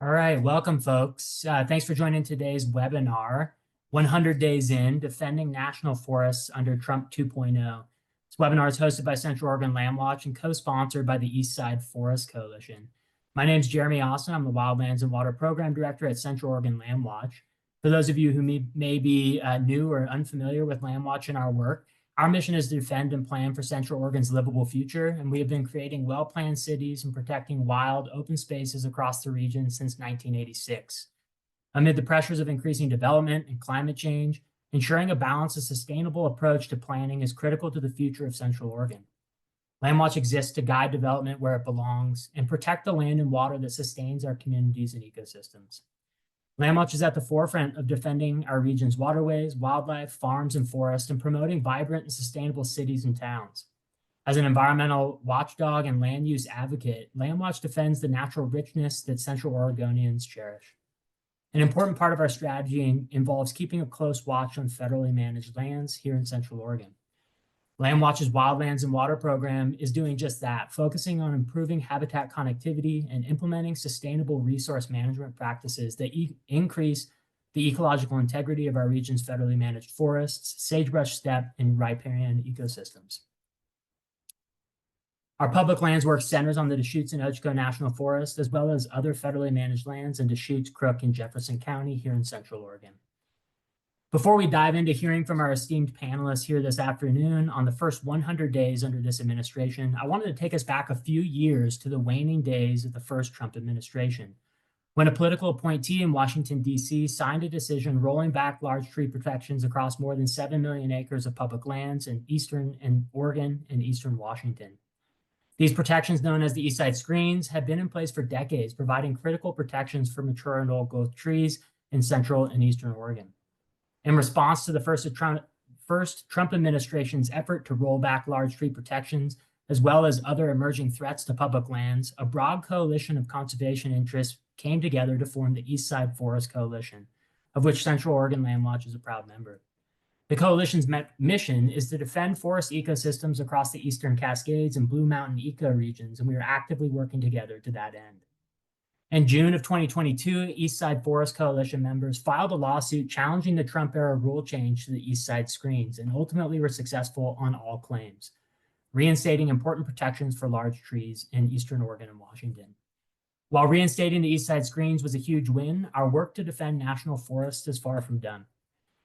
All right, welcome, folks. Thanks for joining today's webinar, 100 Days In, Defending National Forests Under Trump 2.0. This webinar is hosted by Central Oregon LandWatch and co-sponsored by the Eastside Forest Coalition. My name is Jeremy Austin. I'm the Wildlands and Water Program Director at Central Oregon LandWatch. For those of you who may be new or unfamiliar with LandWatch and our work, our mission is to defend and plan for Central Oregon's livable future, and we have been creating well-planned cities and protecting wild, open spaces across the region since 1986. Amid the pressures of increasing development and climate change, ensuring a balanced and sustainable approach to planning is critical to the future of Central Oregon. LandWatch exists to guide development where it belongs and protect the land and water that sustains our communities and ecosystems. LandWatch is at the forefront of defending our region's waterways, wildlife, farms, and forests, and promoting vibrant and sustainable cities and towns. As an environmental watchdog and land use advocate, LandWatch defends the natural richness that Central Oregonians cherish. An important part of our strategy involves keeping a close watch on federally managed lands here in Central Oregon. LandWatch's Wildlands and Water Program is doing just that, focusing on improving habitat connectivity and implementing sustainable resource management practices that increase the ecological integrity of our region's federally managed forests, sagebrush steppe, and riparian ecosystems. Our public lands work centers on the Deschutes and Ochoco National Forest, as well as other federally managed lands in Deschutes, Crook, and Jefferson County here in Central Oregon. Before we dive into hearing from our esteemed panelists here this afternoon on the first 100 days under this administration, I wanted to take us back a few years to the waning days of the first Trump administration, when a political appointee in Washington, D.C. signed a decision rolling back large tree protections across more than 7 million acres of public lands in eastern Oregon and eastern Washington. These protections, known as the Eastside Screens, have been in place for decades, providing critical protections for mature and old growth trees in central and eastern Oregon. In response to the first Trump administration's effort to roll back large tree protections, as well as other emerging threats to public lands, a broad coalition of conservation interests came together to form the Eastside Forest Coalition, of which Central Oregon LandWatch is a proud member. The coalition's mission is to defend forest ecosystems across the Eastern Cascades and Blue Mountain ecoregions, and we are actively working together to that end. In June of 2022, Eastside Forest Coalition members filed a lawsuit challenging the Trump-era rule change to the Eastside Screens and ultimately were successful on all claims, reinstating important protections for large trees in Eastern Oregon and Washington. While reinstating the Eastside Screens was a huge win, our work to defend national forests is far from done.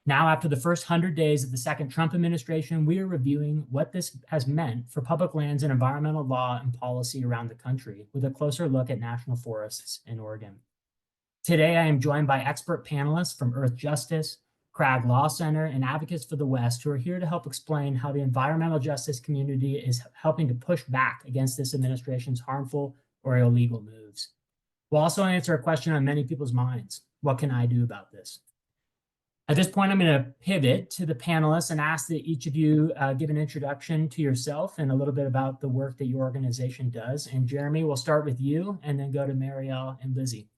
Now, after the first 100 days of the second Trump administration, we are reviewing what this has meant for public lands and environmental law and policy around the country, with a closer look at national forests in Oregon. Today, I am joined by expert panelists from Earthjustice, Crag Law Center, and Advocates for the West, who are here to help explain how the environmental justice community is helping to push back against this administration's harmful or illegal moves. We'll also answer a question on many people's minds: what can I do about this? At this point, I'm going to pivot to the panelists and ask that each of you give an introduction to yourself and a little bit about the work that your organization does. And Jeremy, we'll start with you and then go to Meriel and Lizzy.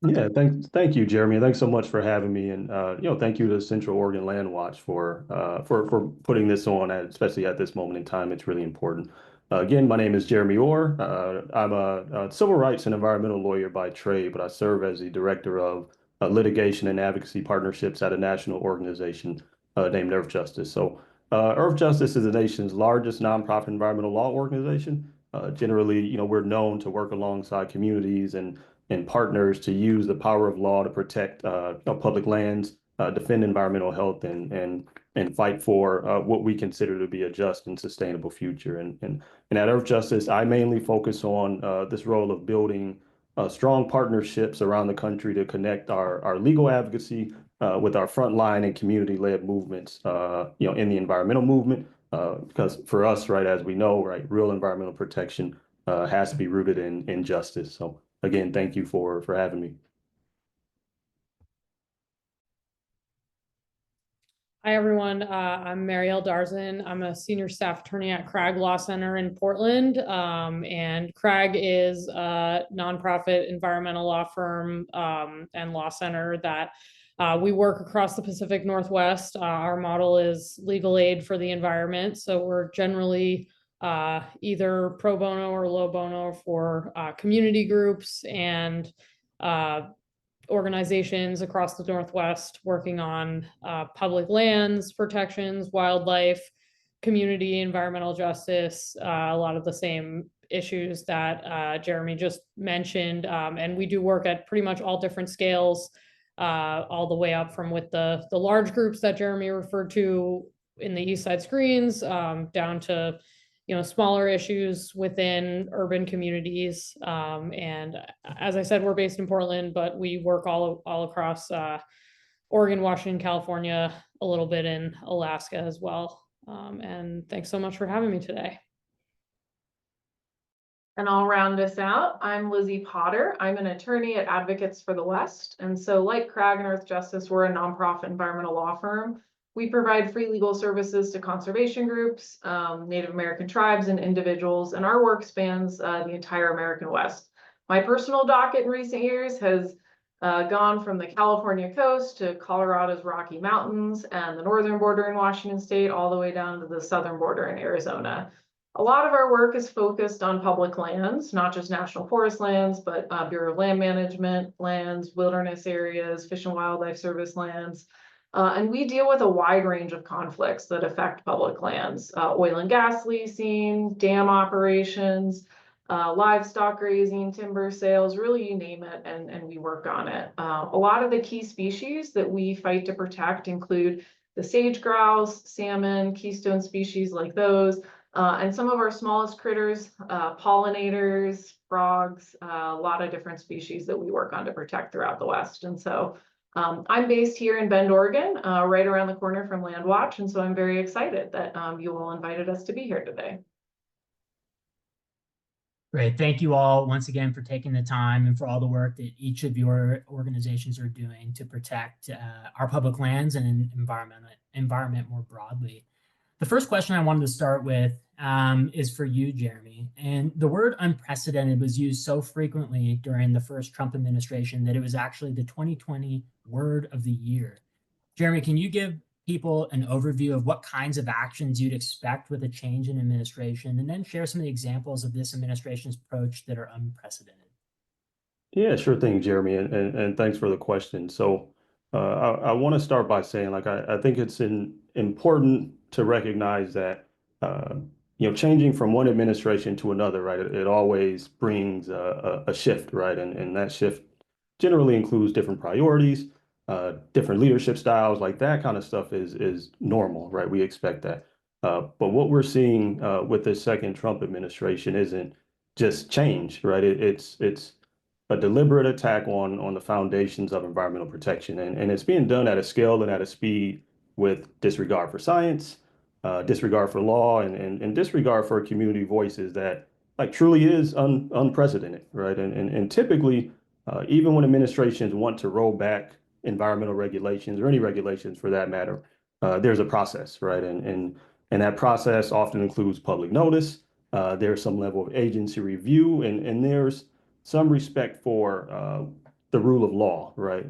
Yeah, thank you, Jeremy. Thanks so much for having me, and thank you to Central Oregon LandWatch for putting this on, especially at this moment in time. It's really important. Again, my name is Jeremy Orr. I'm a civil rights and environmental lawyer by trade, but I serve as the director of Litigation and Advocacy Partnerships at a national organization named Earthjustice. So, Earthjustice is the nation's largest nonprofit environmental law organization. Generally, we're known to work alongside communities and partners to use the power of law to protect public lands, defend environmental health, and fight for what we consider to be a just and sustainable future. And at Earthjustice, I mainly focus on this role of building strong partnerships around the country to connect our legal advocacy with our frontline and community-led movements, in the environmental movement, because for us, right, as we know, right, real environmental protection has to be rooted in justice. So again, thank you for having me. Hi, everyone. I'm Meriel Darzen. I'm a senior staff attorney at Crag Law Center in Portland. And Crag is a nonprofit environmental law firm and law center that we work across the Pacific Northwest. Our model is legal aid for the environment. So we're generally either pro bono or low bono for community groups and organizations across the Northwest working on public lands protections, wildlife, community, environmental justice, a lot of the same issues that Jeremy just mentioned. And we do work at pretty much all different scales, all the way up from with the large groups that Jeremy referred to in the East Side Screens, down to smaller issues within urban communities. And as I said, we're based in Portland, but we work all across Oregon, Washington, California, a little bit in Alaska as well. And thanks so much for having me today. And I'll round this out. I'm Lizzy Potter. I'm an attorney at Advocates for the West. And so like Crag and Earthjustice, we're a nonprofit environmental law firm. We provide free legal services to conservation groups, Native American tribes, and individuals, and our work spans the entire American West. My personal docket in recent years has gone from the California coast to Colorado's Rocky Mountains and the northern border in Washington state, all the way down to the southern border in Arizona. A lot of our work is focused on public lands, not just national forest lands, but Bureau of Land Management lands, wilderness areas, Fish and Wildlife Service lands. And we deal with a wide range of conflicts that affect public lands, oil and gas leasing, dam operations, livestock grazing, timber sales, really you name it, and we work on it. A lot of the key species that we fight to protect include the sage grouse, salmon, keystone species like those, and some of our smallest critters, pollinators, frogs, a lot of different species that we work on to protect throughout the West. And so I'm based here in Bend, Oregon, right around the corner from LandWatch. And so I'm very excited that you all invited us to be here today. Great. Thank you all once again for taking the time and for all the work that each of your organizations are doing to protect our public lands and environment more broadly. The first question I wanted to start with is for you, Jeremy. And the word unprecedented was used so frequently during the first Trump administration that it was actually the 2020 word of the year. Jeremy, can you give people an overview of what kinds of actions you'd expect with a change in administration, and then share some of the examples of this administration's approach that are unprecedented? Yeah, sure thing, Jeremy, and thanks for the question. So I want to start by saying, like, I think it's important to recognize that changing from one administration to another, right? It always brings a shift, right? And that shift generally includes different priorities, different leadership styles, like that kind of stuff is normal, right? We expect that. But what we're seeing with this second Trump administration isn't just change, right? It's a deliberate attack on the foundations of environmental protection. And it's being done at a scale and at a speed with disregard for science, disregard for law, and disregard for community voices that like truly is unprecedented, right? And typically, even when administrations want to roll back environmental regulations or any regulations for that matter, there's a process, right? And that process often includes public notice. There's some level of agency review, and there's some respect for the rule of law, right?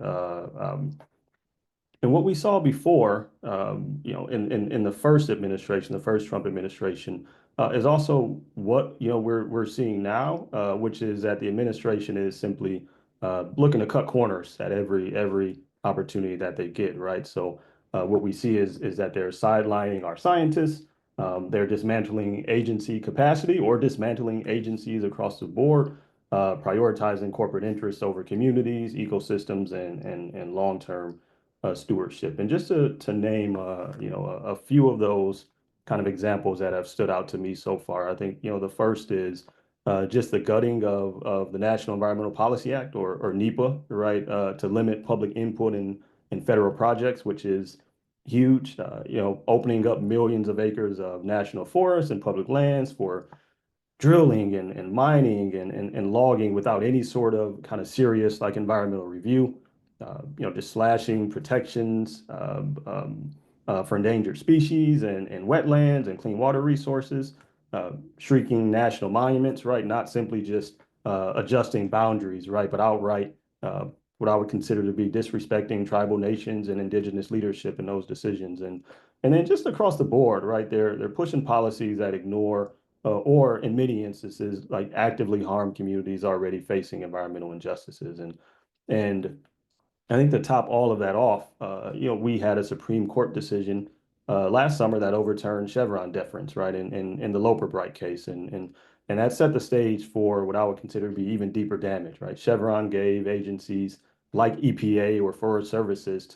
And what we saw before, in the first administration, the first Trump administration, is also what we're seeing now, which is that the administration is simply looking to cut corners at every opportunity that they get, right? So what we see is that they're sidelining our scientists, they're dismantling agency capacity or dismantling agencies across the board, prioritizing corporate interests over communities, ecosystems, and long-term stewardship. And just to name a few of those kind of examples that have stood out to me so far, I think the first is just the gutting of the National Environmental Policy Act, or NEPA, right, to limit public input in federal projects, which is huge. Opening up millions of acres of national forests and public lands for drilling and mining and logging without any sort of kind of serious like environmental review. Just slashing protections for endangered species and wetlands and clean water resources, shrinking national monuments, right? Not simply just adjusting boundaries, right? But outright what I would consider to be disrespecting tribal nations and indigenous leadership in those decisions. And then just across the board, right? They're pushing policies that ignore or in many instances, like actively harm communities already facing environmental injustices. And And I think to top all of that off, we had a Supreme Court decision last summer that overturned Chevron deference, right, in the Loper Bright case, and that set the stage for what I would consider to be even deeper damage, right? Chevron gave agencies like EPA or Forest Services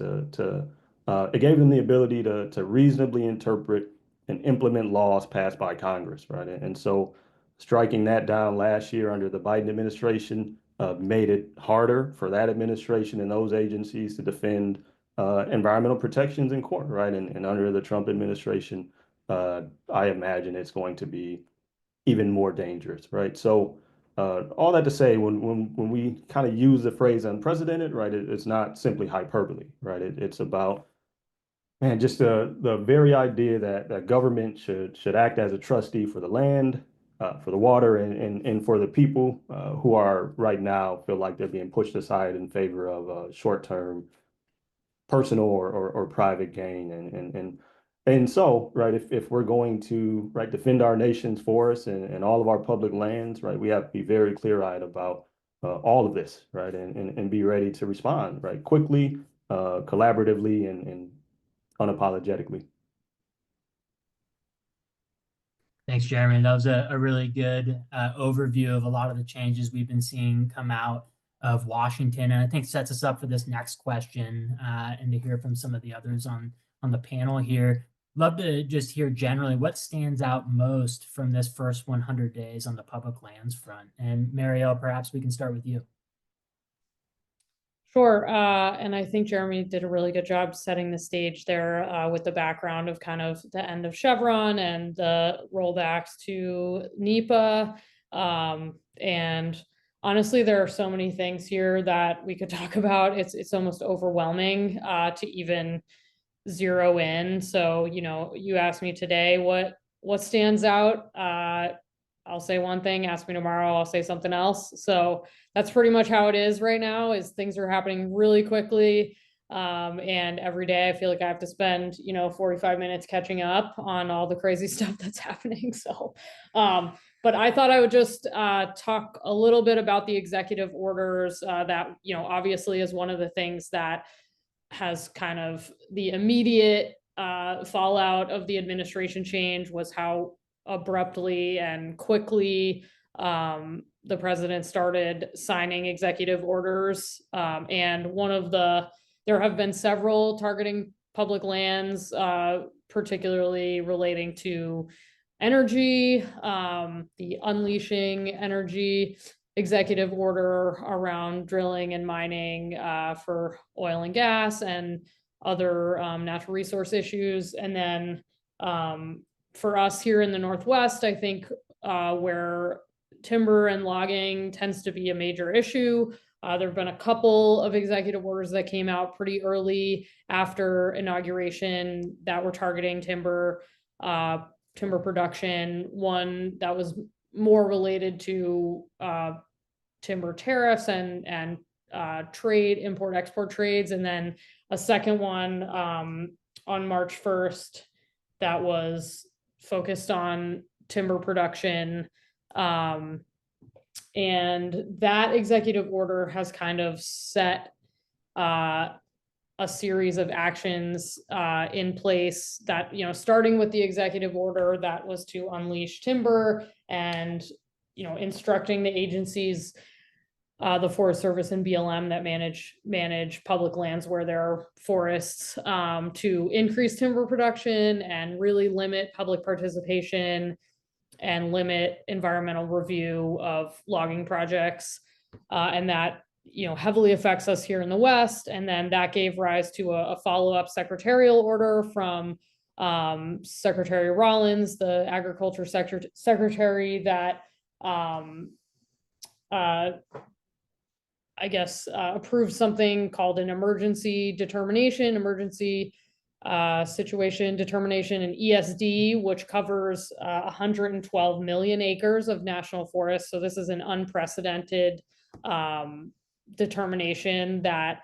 it gave them the ability to reasonably interpret and implement laws passed by Congress, right? And so striking that down last year under the Biden administration made it harder for that administration and those agencies to defend environmental protections in court, right? And under the Trump administration, I imagine it's going to be even more dangerous, right? So all that to say, when we kind of use the phrase unprecedented, right, it's not simply hyperbole, right? It's about, man, just the very idea that government should act as a trustee for the land, for the water, and for the people who are right now feel like they're being pushed aside in favor of short-term personal or private gain. And so, right, if we're going to, right, defend our nation's forests and all of our public lands, right, we have to be very clear-eyed about all of this, right, and be ready to respond, right, quickly, collaboratively, and unapologetically. Thanks, Jeremy. That was a really good overview of a lot of the changes we've been seeing come out of Washington. And I think sets us up for this next question and to hear from some of the others on the panel here. Love to just hear generally what stands out most from this first 100 days on the public lands front. And Meriel, perhaps we can start with you. Sure. And I think Jeremy did a really good job setting the stage there with the background of kind of the end of Chevron and the rollbacks to NEPA. And honestly, there are so many things here that we could talk about. It's almost overwhelming to even zero in. So, you asked me today what stands out. I'll say one thing, ask me tomorrow, I'll say something else. So that's pretty much how it is right now, is things are happening really quickly. And every day I feel like I have to spend, 45 minutes catching up on all the crazy stuff that's happening. So, but I thought I would just talk a little bit about the executive orders that, obviously is one of the things that has kind of the immediate fallout of the administration change was how abruptly and quickly the president started signing executive orders. And there have been several targeting public lands, particularly relating to energy, the Unleashing Energy executive order around drilling and mining for oil and gas and other natural resource issues. And then for us here in the Northwest, I think where timber and logging tends to be a major issue, there have been a couple of executive orders that came out pretty early after inauguration that were targeting timber production. One that was more related to timber tariffs and trade, import-export trades. And then a second one on March 1st that was focused on timber production. And that executive order has kind of set a series of actions in place that, starting with the executive order that was to unleash timber and, instructing the agencies, the Forest Service and BLM that manage public lands where there are forests, to increase timber production and really limit public participation and limit environmental review of logging projects. And that, heavily affects us here in the West. And then that gave rise to a follow-up secretarial order from Secretary Rollins, the Agriculture Secretary, that approved something called an emergency situation determination, an ESD, which covers 112 million acres of national forest. So this is an unprecedented determination that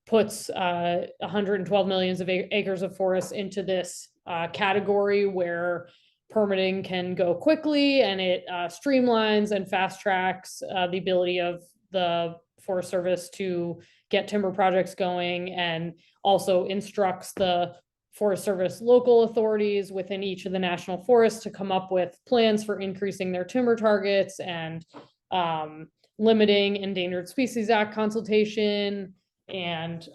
puts 112 millions of acres of forest into this category where permitting can go quickly, and it streamlines and fast tracks the ability of the Forest Service to get timber projects going, and also instructs the Forest Service local authorities within each of the national forests to come up with plans for increasing their timber targets and limiting Endangered Species Act consultation, and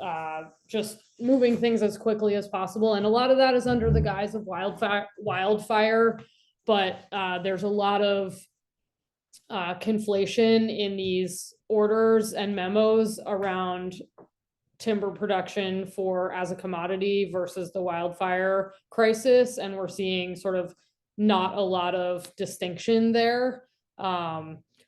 just moving things as quickly as possible. And a lot of that is under the guise of wildfire, but there's a lot of conflation in these orders and memos around timber production for as a commodity versus the wildfire crisis. And we're seeing sort of not a lot of distinction there.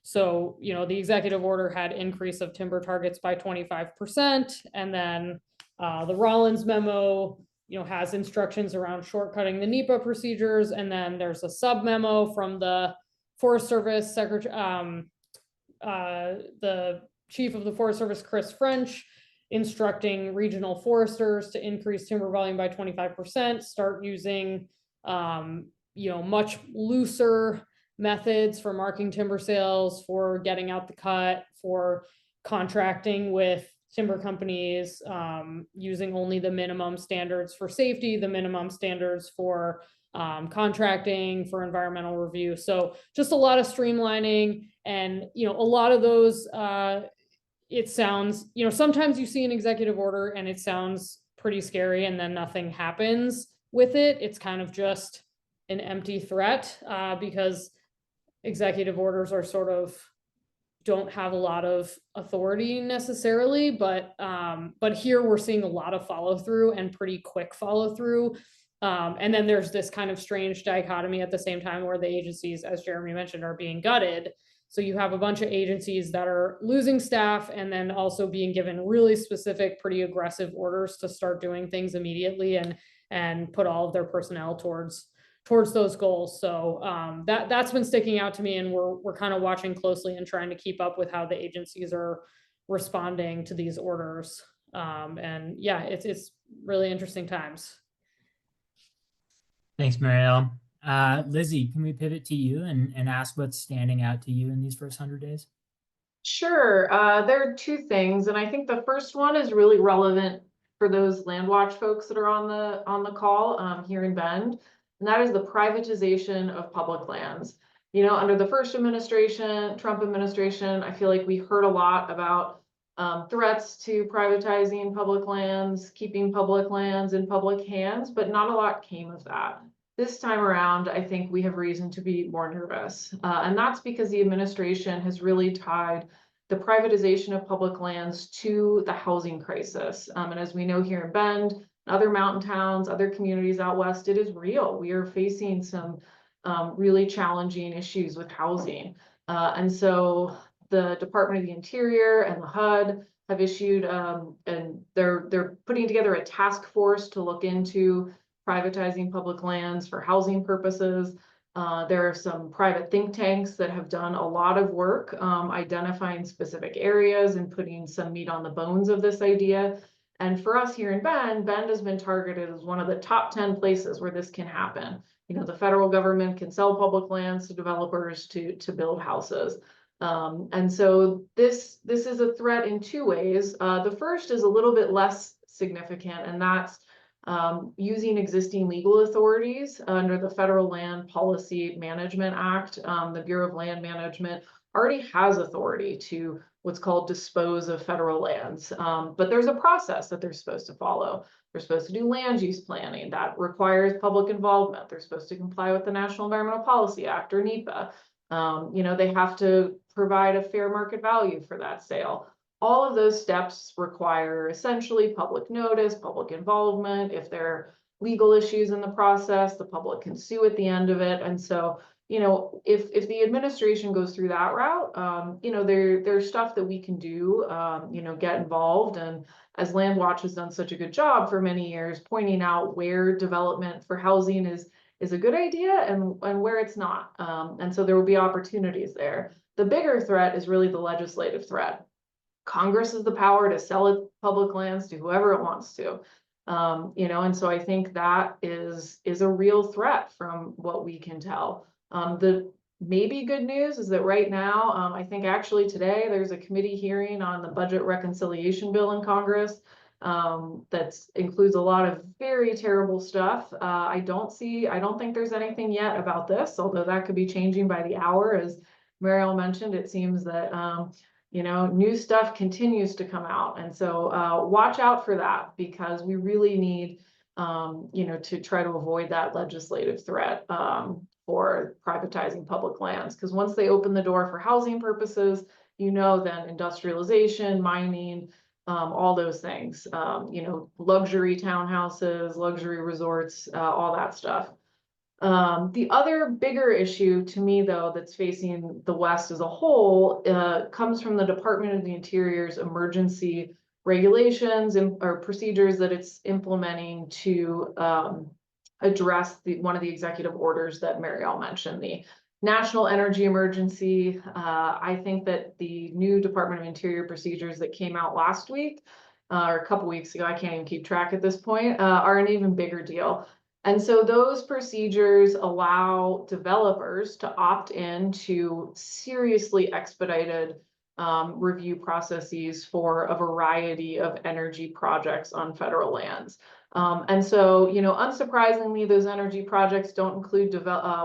So, you know, the executive order had increase of timber targets by 25%. And then the Rollins memo, you know, has instructions around shortcutting the NEPA procedures. And then there's a sub memo from the Forest Service Secretary, the Chief of the Forest Service, Chris French, instructing regional foresters to increase timber volume by 25%, start using, you know, much looser methods for marking timber sales, for getting out the cut, for contracting with timber companies, using only the minimum standards for safety, the minimum standards for contracting, for environmental review. So just a lot of streamlining, and, you know, a lot of those, it sounds, you know, sometimes you see an executive order and it sounds pretty scary and then nothing happens with it. It's kind of just an empty threat, because executive orders are sort of don't have a lot of authority necessarily, but here we're seeing a lot of follow through, and pretty quick follow through. And then there's this kind of strange dichotomy at the same time where the agencies, as Jeremy mentioned, are being gutted. So you have a bunch of agencies that are losing staff, and then also being given really specific, pretty aggressive orders to start doing things immediately and put all of their personnel towards those goals. So that's been sticking out to me, and we're kind of watching closely and trying to keep up with how the agencies are responding to these orders. And yeah, it's really interesting times. Thanks, Meriel. Lizzy, can we pivot to you and ask what's standing out to you in these first 100 days? Sure. There are two things, and I think the first one is really relevant for those LandWatch folks that are on the call here in Bend, and that is the privatization of public lands. You know, under the first administration, Trump administration, I feel like we heard a lot about threats to privatizing public lands, keeping public lands in public hands, but not a lot came of that. This time around, I think we have reason to be more nervous. And that's because the administration has really tied the privatization of public lands to the housing crisis. And as we know here in Bend, other mountain towns, other communities out west, it is real. We are facing some really challenging issues with housing. And so the Department of the Interior and the HUD have issued, and they're putting together a task force to look into privatizing public lands for housing purposes. There are some private think tanks that have done a lot of work identifying specific areas and putting some meat on the bones of this idea. And for us here in Bend, Bend has been targeted as one of the top 10 places where this can happen. You know, the federal government can sell public lands to developers to build houses. And so this is a threat in two ways. The first is a little bit less significant, and that's using existing legal authorities under the Federal Land Policy Management Act. The Bureau of Land Management already has authority to what's called dispose of federal lands. But there's a process that they're supposed to follow. They're supposed to do land use planning that requires public involvement. They're supposed to comply with the National Environmental Policy Act, or NEPA. You know, they have to provide a fair market value for that sale. All of those steps require essentially public notice, public involvement. If there are legal issues in the process, the public can sue at the end of it. And so, you know, if the administration goes through that route, you know, there's stuff that we can do, you know, get involved. And as LandWatch has done such a good job for many years, pointing out where development for housing is a good idea and where it's not. And so there will be opportunities there. The bigger threat is really the legislative threat. Congress has the power to sell public lands to whoever it wants to, you know, and so I think that is a real threat from what we can tell. The maybe good news is that right now, I think actually today there's a committee hearing on the budget reconciliation bill in Congress. That includes a lot of very terrible stuff. I don't think there's anything yet about this, although that could be changing by the hour. As Meriel mentioned, it seems that, new stuff continues to come out. And so watch out for that, because we really need, to try to avoid that legislative threat for privatizing public lands. Because once they open the door for housing purposes, then industrialization, mining, all those things, luxury townhouses, luxury resorts, all that stuff. The other bigger issue to me, though, that's facing the West as a whole, comes from the Department of the Interior's emergency regulations or procedures that it's implementing to address one of the executive orders that Meriel mentioned, the national energy emergency. I think that the new Department of Interior procedures that came out last week, or a couple weeks ago, I can't even keep track at this point, are an even bigger deal. And so those procedures allow developers to opt in to seriously expedited review processes for a variety of energy projects on federal lands. And so, unsurprisingly, those energy projects don't include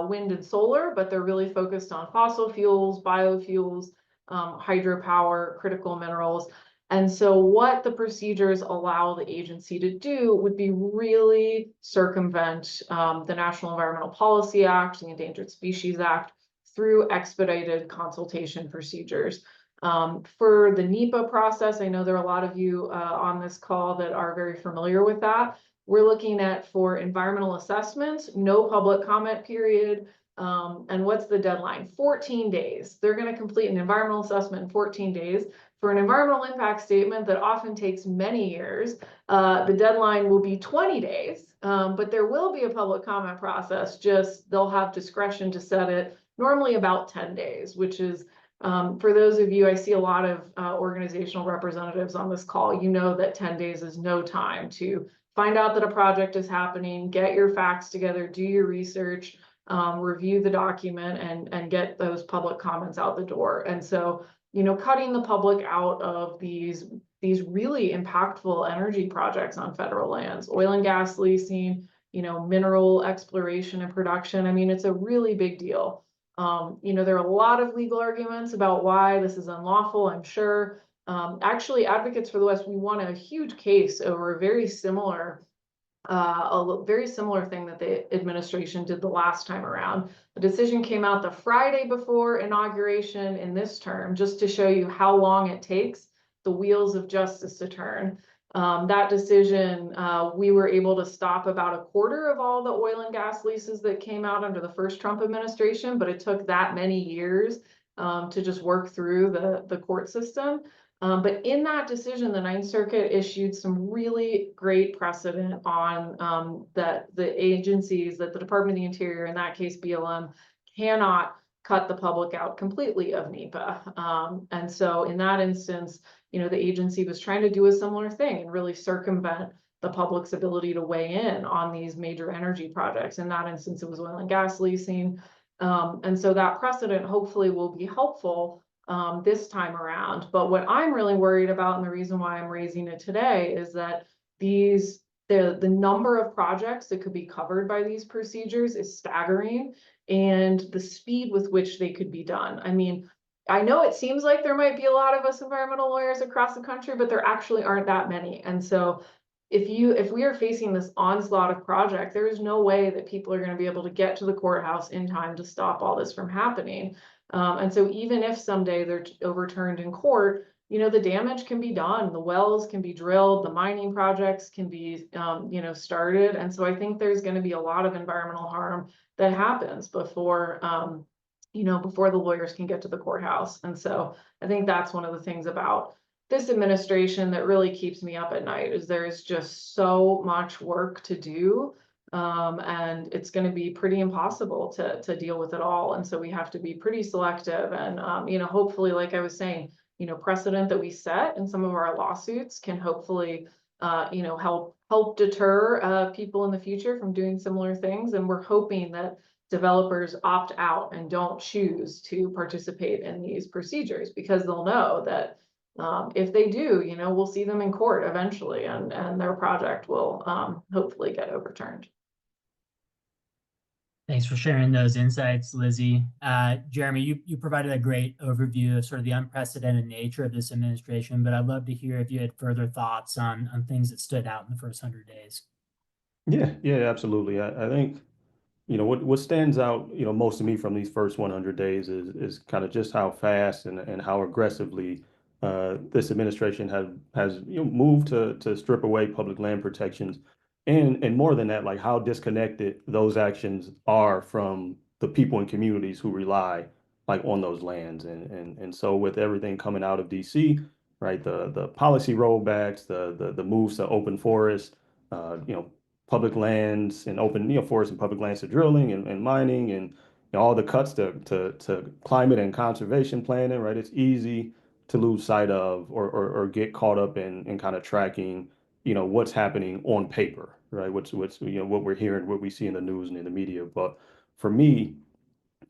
wind and solar, but they're really focused on fossil fuels, biofuels, hydropower, critical minerals. And so what the procedures allow the agency to do would be really circumvent the National Environmental Policy Act, the Endangered Species Act, through expedited consultation procedures. For the NEPA process, I know there are a lot of you on this call that are very familiar with that. We're looking at, for environmental assessments, no public comment period. And what's the deadline? 14 days. They're going to complete an environmental assessment in 14 days. For an environmental impact statement that often takes many years, the deadline will be 20 days, but there will be a public comment process, just they'll have discretion to set it normally about 10 days, which is, for those of you, I see a lot of organizational representatives on this call, that 10 days is no time to find out that a project is happening, get your facts together, do your research, review the document, and get those public comments out the door. And so, cutting the public out of these really impactful energy projects on federal lands, oil and gas leasing, mineral exploration and production. I mean, it's a really big deal. There are a lot of legal arguments about why this is unlawful, I'm sure. Actually, Advocates for the West, we won a huge case over a very similar thing that the administration did the last time around. The decision came out the Friday before inauguration in this term, just to show you how long it takes the wheels of justice to turn. That decision, we were able to stop about a quarter of all the oil and gas leases that came out under the first Trump administration, but it took that many years to just work through the court system. But in that decision, the Ninth Circuit issued some really great precedent on that the agencies, that the Department of the Interior, in that case BLM, cannot cut the public out completely of NEPA. And so in that instance, the agency was trying to do a similar thing and really circumvent the public's ability to weigh in on these major energy projects. In that instance, it was oil and gas leasing. And so that precedent hopefully will be helpful this time around. But what I'm really worried about, and the reason why I'm raising it today, is that the number of projects that could be covered by these procedures is staggering, and the speed with which they could be done. I mean, I know it seems like there might be a lot of us environmental lawyers across the country, but there actually aren't that many. And so if we are facing this onslaught of projects, there is no way that people are going to be able to get to the courthouse in time to stop all this from happening. And so even if someday they're overturned in court, the damage can be done, the wells can be drilled, the mining projects can be, started. And so I think there's going to be a lot of environmental harm that happens before, before the lawyers can get to the courthouse. And so I think that's one of the things about this administration that really keeps me up at night, is there is just so much work to do. And it's going to be pretty impossible to deal with it all. And so we have to be pretty selective, and, hopefully, like I was saying, precedent that we set in some of our lawsuits can hopefully, help deter people in the future from doing similar things. And we're hoping that developers opt out and don't choose to participate in these procedures, because they'll know that if they do, we'll see them in court eventually, and their project will hopefully get overturned. Thanks for sharing those insights, Lizzy. Jeremy, you provided a great overview of sort of the unprecedented nature of this administration, but I'd love to hear if you had further thoughts on things that stood out in the first 100 days. Yeah, absolutely. I think, what stands out, most to me from these first 100 days is kind of just how fast and how aggressively this administration has moved to strip away public land protections, and more than that, like how disconnected those actions are from the people and communities who rely like on those lands, and so with everything coming out of DC, right, the policy rollbacks, the moves to open forest, public lands and open, forests and public lands to drilling and mining, and all the cuts to climate and conservation planning, right? It's easy to lose sight of or get caught up in kind of tracking, what's happening on paper, right? What's what we're hearing, what we see in the news and in the media. But for me,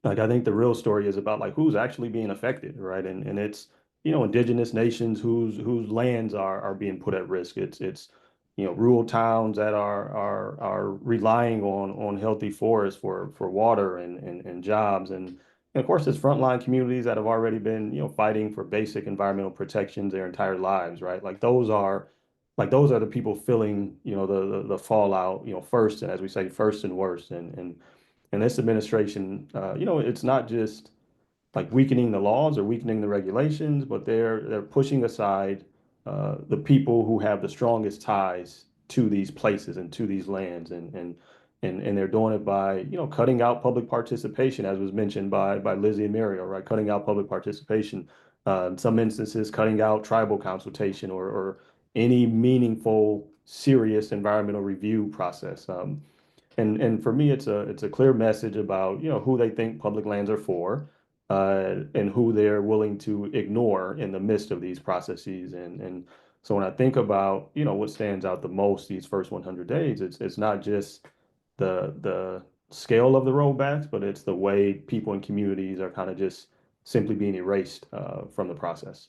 like, I think the real story is about like who's actually being affected, right? And it's, indigenous nations whose lands are being put at risk. It's rural towns that are relying on healthy forests for water and jobs, and of course it's frontline communities that have already been, fighting for basic environmental protections their entire lives, right? Like those are the people feeling, the fallout, first, and as we say, first and worst. And this administration, it's not just like weakening the laws or weakening the regulations, but they're pushing aside the people who have the strongest ties to these places and to these lands, and they're doing it by, cutting out public participation, as was mentioned by Lizzy and Meriel, right? Cutting out public participation, in some instances, cutting out tribal consultation or any meaningful, serious environmental review process. And for me, it's a clear message about, who they think public lands are for, and who they're willing to ignore in the midst of these processes. And so when I think about, what stands out the most these first 100 days, it's not just the scale of the rollbacks, but it's the way people and communities are kind of just simply being erased from the process.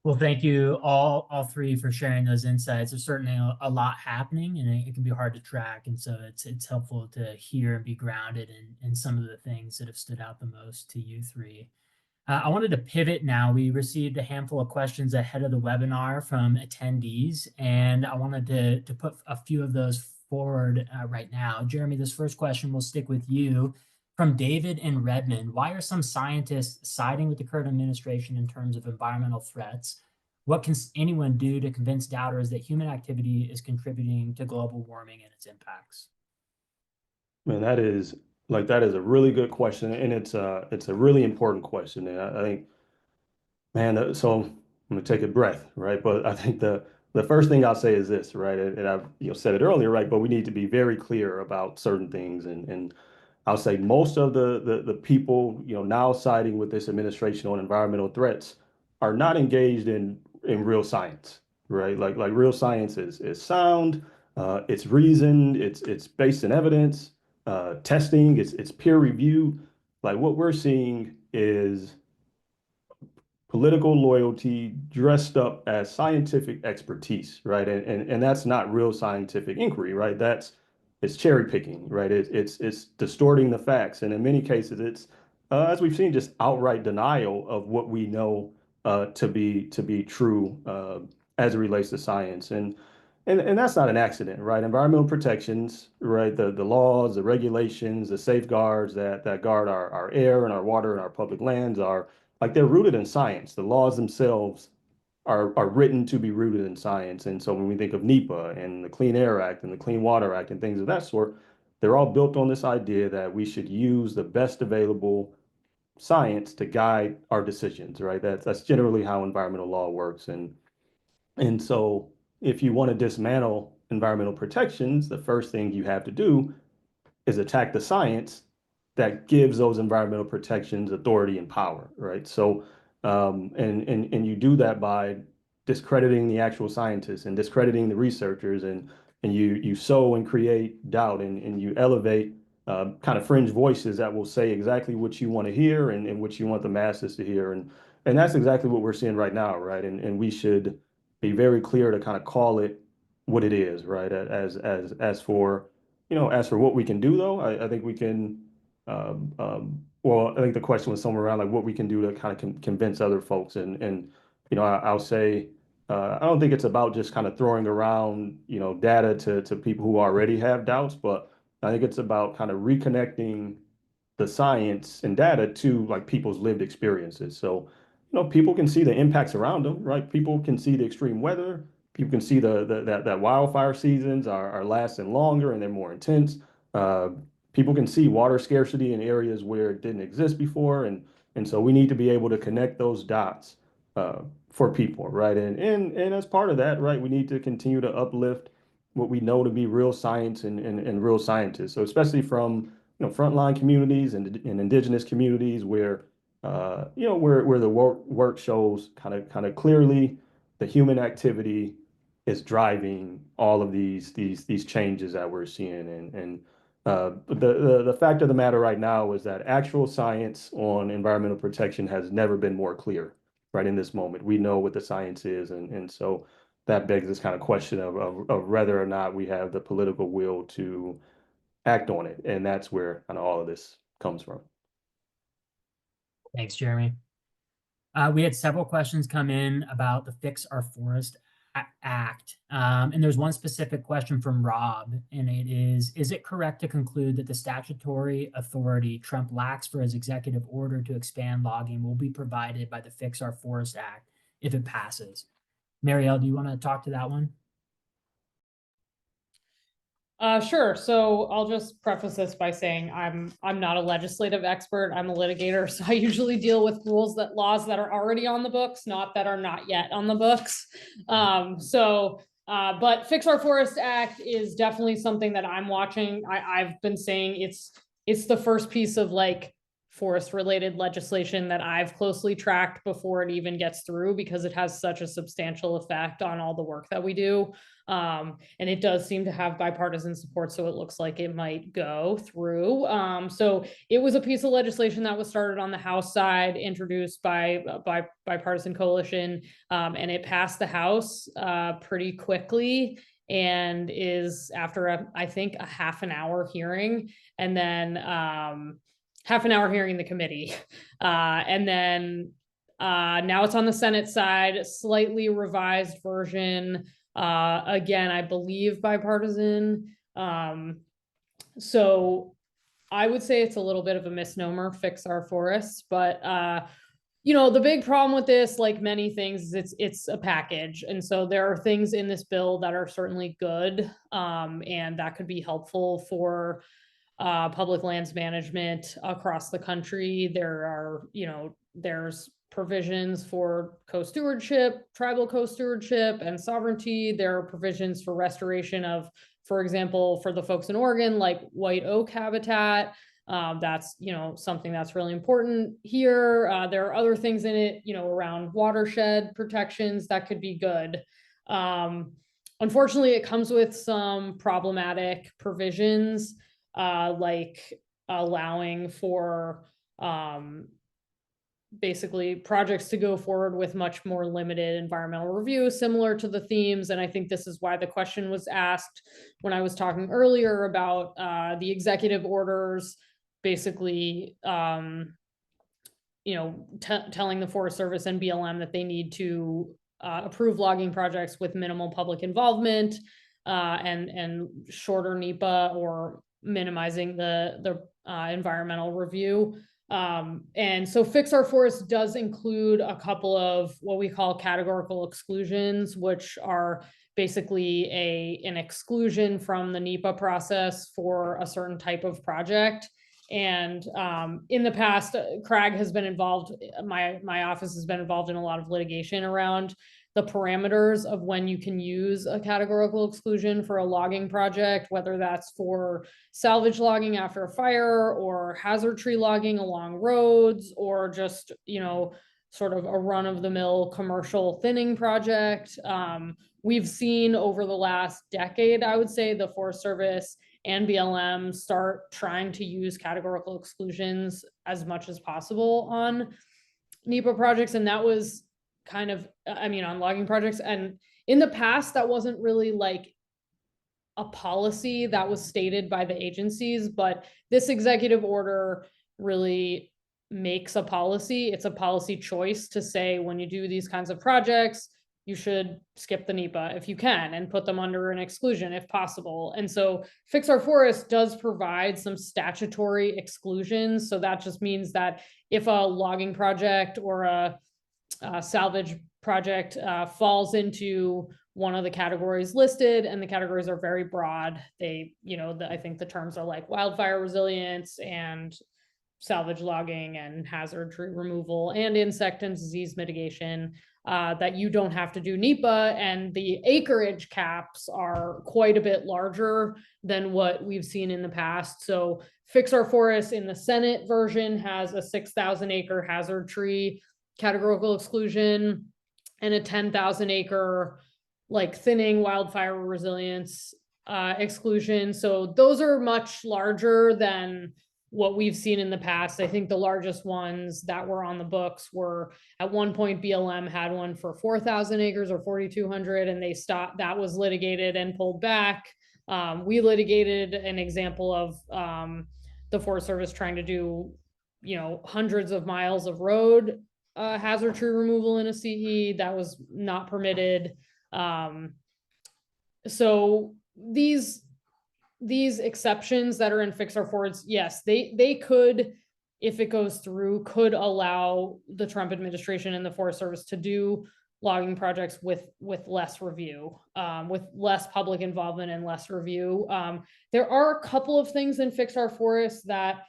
Well, thank you all three for sharing those insights. There's certainly a lot happening, and it can be hard to track. And so it's helpful to hear and be grounded in some of the things that have stood out the most to you three. I wanted to pivot now. We received a handful of questions ahead of the webinar from attendees, and I wanted to put a few of those forward right now. Jeremy, this first question will stick with you. From David in Redmond: why are some scientists siding with the current administration in terms of environmental threats? What can anyone do to convince doubters that human activity is contributing to global warming and its impacts? Man, that is a really good question, and it's a really important question. And I think, man, so I'm gonna take a breath, right? But I think the first thing I'll say is this, right? And I've said it earlier, right? But we need to be very clear about certain things, and I'll say most of the people, now siding with this administration on environmental threats are not engaged in real science, right? Like real science is sound, it's reasoned, it's based in evidence, testing, it's peer review. Like what we're seeing is political loyalty dressed up as scientific expertise, right? And that's not real scientific inquiry, right? It's cherry picking, right? It's distorting the facts, and in many cases, it's as we've seen, just outright denial of what we know to be true as it relates to science, and that's not an accident, right? Environmental protections, right? The laws, the regulations, the safeguards that guard our air and our water and our public lands are like they're rooted in science. The laws themselves are written to be rooted in science. And so when we think of NEPA and the Clean Air Act and the Clean Water Act and things of that sort, they're all built on this idea that we should use the best available science to guide our decisions, right? That's generally how environmental law works. And so if you want to dismantle environmental protections, the first thing you have to do is attack the science that gives those environmental protections authority and power, right? So, and you do that by discrediting the actual scientists and discrediting the researchers, and and you sow and create doubt, and you elevate kind of fringe voices that will say exactly what you want to hear and what you want the masses to hear. And that's exactly what we're seeing right now, right? And we should be very clear to kind of call it what it is, right? As for, as for what we can do, though, I think we can, well, I think the question was somewhere around like what we can do to kind of convince other folks. And I'll say, I don't think it's about just kind of throwing around, data to people who already have doubts, but I think it's about kind of reconnecting the science and data to like people's lived experiences. So, people can see the impacts around them, right? People can see the extreme weather. People can see that wildfire seasons are lasting longer and they're more intense. Uh, People can see water scarcity in areas where it didn't exist before, and so we need to be able to connect those dots for people, right? And as part of that, right, we need to continue to uplift what we know to be real science and real scientists. So especially from frontline communities and indigenous communities where where the work shows kind of clearly the human activity is driving all of these changes that we're seeing. But the fact of the matter right now is that actual science on environmental protection has never been more clear, right? In this moment, we know what the science is, and so that begs this kind of question of whether or not we have the political will to act on it, and that's where kind of all of this comes from. Thanks, Jeremy. We had several questions come in about the Fix Our Forest Act. And there's one specific question from Rob, and it is it correct to conclude that the statutory authority Trump lacks for his executive order to expand logging will be provided by the Fix Our Forest Act if it passes? Meriel, do you want to talk to that one? Sure. So I'll just preface this by saying I'm not a legislative expert. I'm a litigator, so I usually deal with laws that are already on the books, not that are not yet on the books. But Fix Our Forest Act is definitely something that I'm watching. I've been saying it's the first piece of like forest related legislation that I've closely tracked before it even gets through, because it has such a substantial effect on all the work that we do. And it does seem to have bipartisan support, so it looks like it might go through. So it was a piece of legislation that was started on the House side, introduced by bipartisan coalition, and it passed the House pretty quickly, and is after I think a half an hour hearing, and then half an hour hearing in the committee, and then now it's on the Senate side, slightly revised version. Again, I believe bipartisan. So I would say it's a little bit of a misnomer, Fix Our Forests, but the big problem with this, like many things, is it's a package. And so there are things in this bill that are certainly good, and that could be helpful for public lands management across the country. There are, there's provisions for co-stewardship, tribal co-stewardship and sovereignty. There are provisions for restoration of, for example, for the folks in Oregon, like white oak habitat. That's, something that's really important here. There are other things in it, around watershed protections that could be good. Unfortunately, it comes with some problematic provisions, like allowing for basically projects to go forward with much more limited environmental review, similar to the themes. And I think this is why the question was asked when I was talking earlier about the executive orders, basically, telling the Forest Service and BLM that they need to approve logging projects with minimal public involvement, and shorter NEPA, or minimizing the environmental review. And so Fix Our Forest does include a couple of what we call categorical exclusions, which are basically an exclusion from the NEPA process for a certain type of project. And in the past, Crag has been involved, my office has been involved in a lot of litigation around the parameters of when you can use a categorical exclusion for a logging project, whether that's for salvage logging after a fire, or hazard tree logging along roads, or just, sort of a run-of-the-mill commercial thinning project. We've seen over the last decade, I would say, the Forest Service and BLM start trying to use categorical exclusions as much as possible on NEPA projects. And that was kind of, I mean, on logging projects. And in the past, that wasn't really like a policy that was stated by the agencies, but this executive order really makes a policy. It's a policy choice to say, when you do these kinds of projects, you should skip the NEPA if you can and put them under an exclusion if possible. And so Fix Our Forest does provide some statutory exclusions. So that just means that if a logging project or a salvage project falls into one of the categories listed, and the categories are very broad. They, I think the terms are like wildfire resilience and salvage logging and hazard tree removal and insect and disease mitigation, that you don't have to do NEPA, and the acreage caps are quite a bit larger than what we've seen in the past. So Fix Our Forest in the Senate version has a 6,000 acre hazard tree categorical exclusion and a 10,000 acre like thinning wildfire resilience exclusion. So those are much larger than what we've seen in the past. I think the largest ones that were on the books were, at one point, BLM had one for 4,000 acres or 4,200, and they stopped. That was litigated and pulled back. We litigated an example of the Forest Service trying to do, hundreds of miles of road hazard tree removal in a CE that was not permitted. So these exceptions that are in Fix Our Forest, yes, they could, if it goes through, could allow the Trump administration and the Forest Service to do logging projects with less review, with less public involvement and less review. There are a couple of things in Fix Our Forest that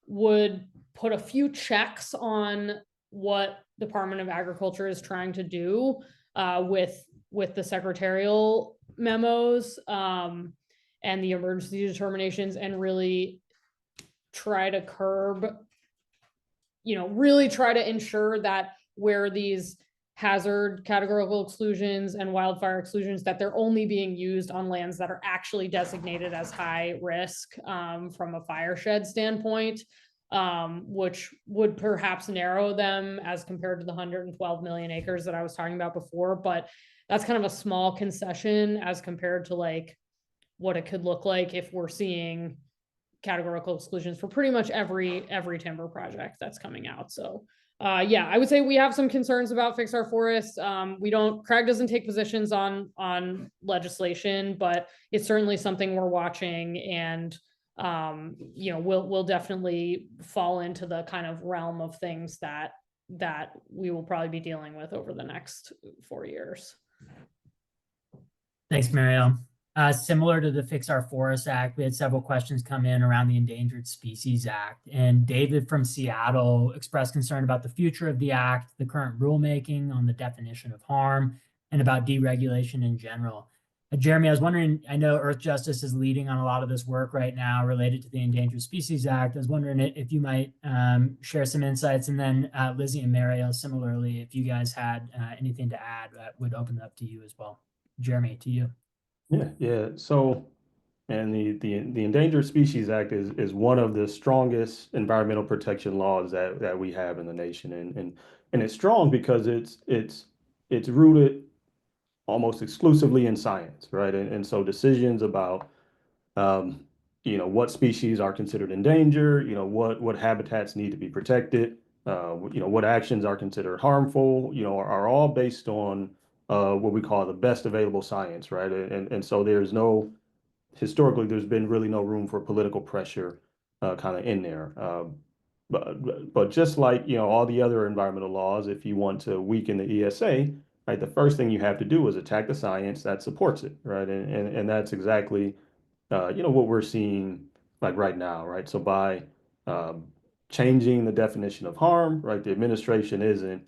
would put a few checks on what Department of Agriculture is trying to do with the secretarial memos and the emergency determinations, and really try to curb, really try to ensure that where these hazard categorical exclusions and wildfire exclusions, that they're only being used on lands that are actually designated as high risk from a fireshed standpoint, which would perhaps narrow them as compared to the 112 million acres that I was talking about before. But that's kind of a small concession as compared to like what it could look like if we're seeing categorical exclusions for pretty much every timber project that's coming out. So yeah, I would say we have some concerns about Fix Our Forest. Crag doesn't take positions on legislation, but it's certainly something we're watching, and we'll definitely fall into the kind of realm of things that we will probably be dealing with over the next 4 years. Thanks, Meriel. Similar to the Fix Our Forest Act, we had several questions come in around the Endangered Species Act. And David from Seattle expressed concern about the future of the act, the current rulemaking on the definition of harm, and about deregulation in general. Jeremy, I was wondering, I know Earthjustice is leading on a lot of this work right now related to the Endangered Species Act. I was wondering if you might share some insights, and then Lizzy and Meriel, similarly, if you guys had anything to add, that would open it up to you as well. Jeremy, to you. Yeah. So, and the Endangered Species Act is one of the strongest environmental protection laws that we have in the nation, and it's strong because it's rooted almost exclusively in science, right? And so decisions about what species are considered endangered, what habitats need to be protected, what actions are considered harmful, are all based on what we call the best available science, right? And so historically, there's been really no room for political pressure kind of in there. But just like, all the other environmental laws, if you want to weaken the ESA, right, the first thing you have to do is attack the science that supports it, right? And that's exactly, what we're seeing like right now, right? So by changing the definition of harm, right, the administration isn't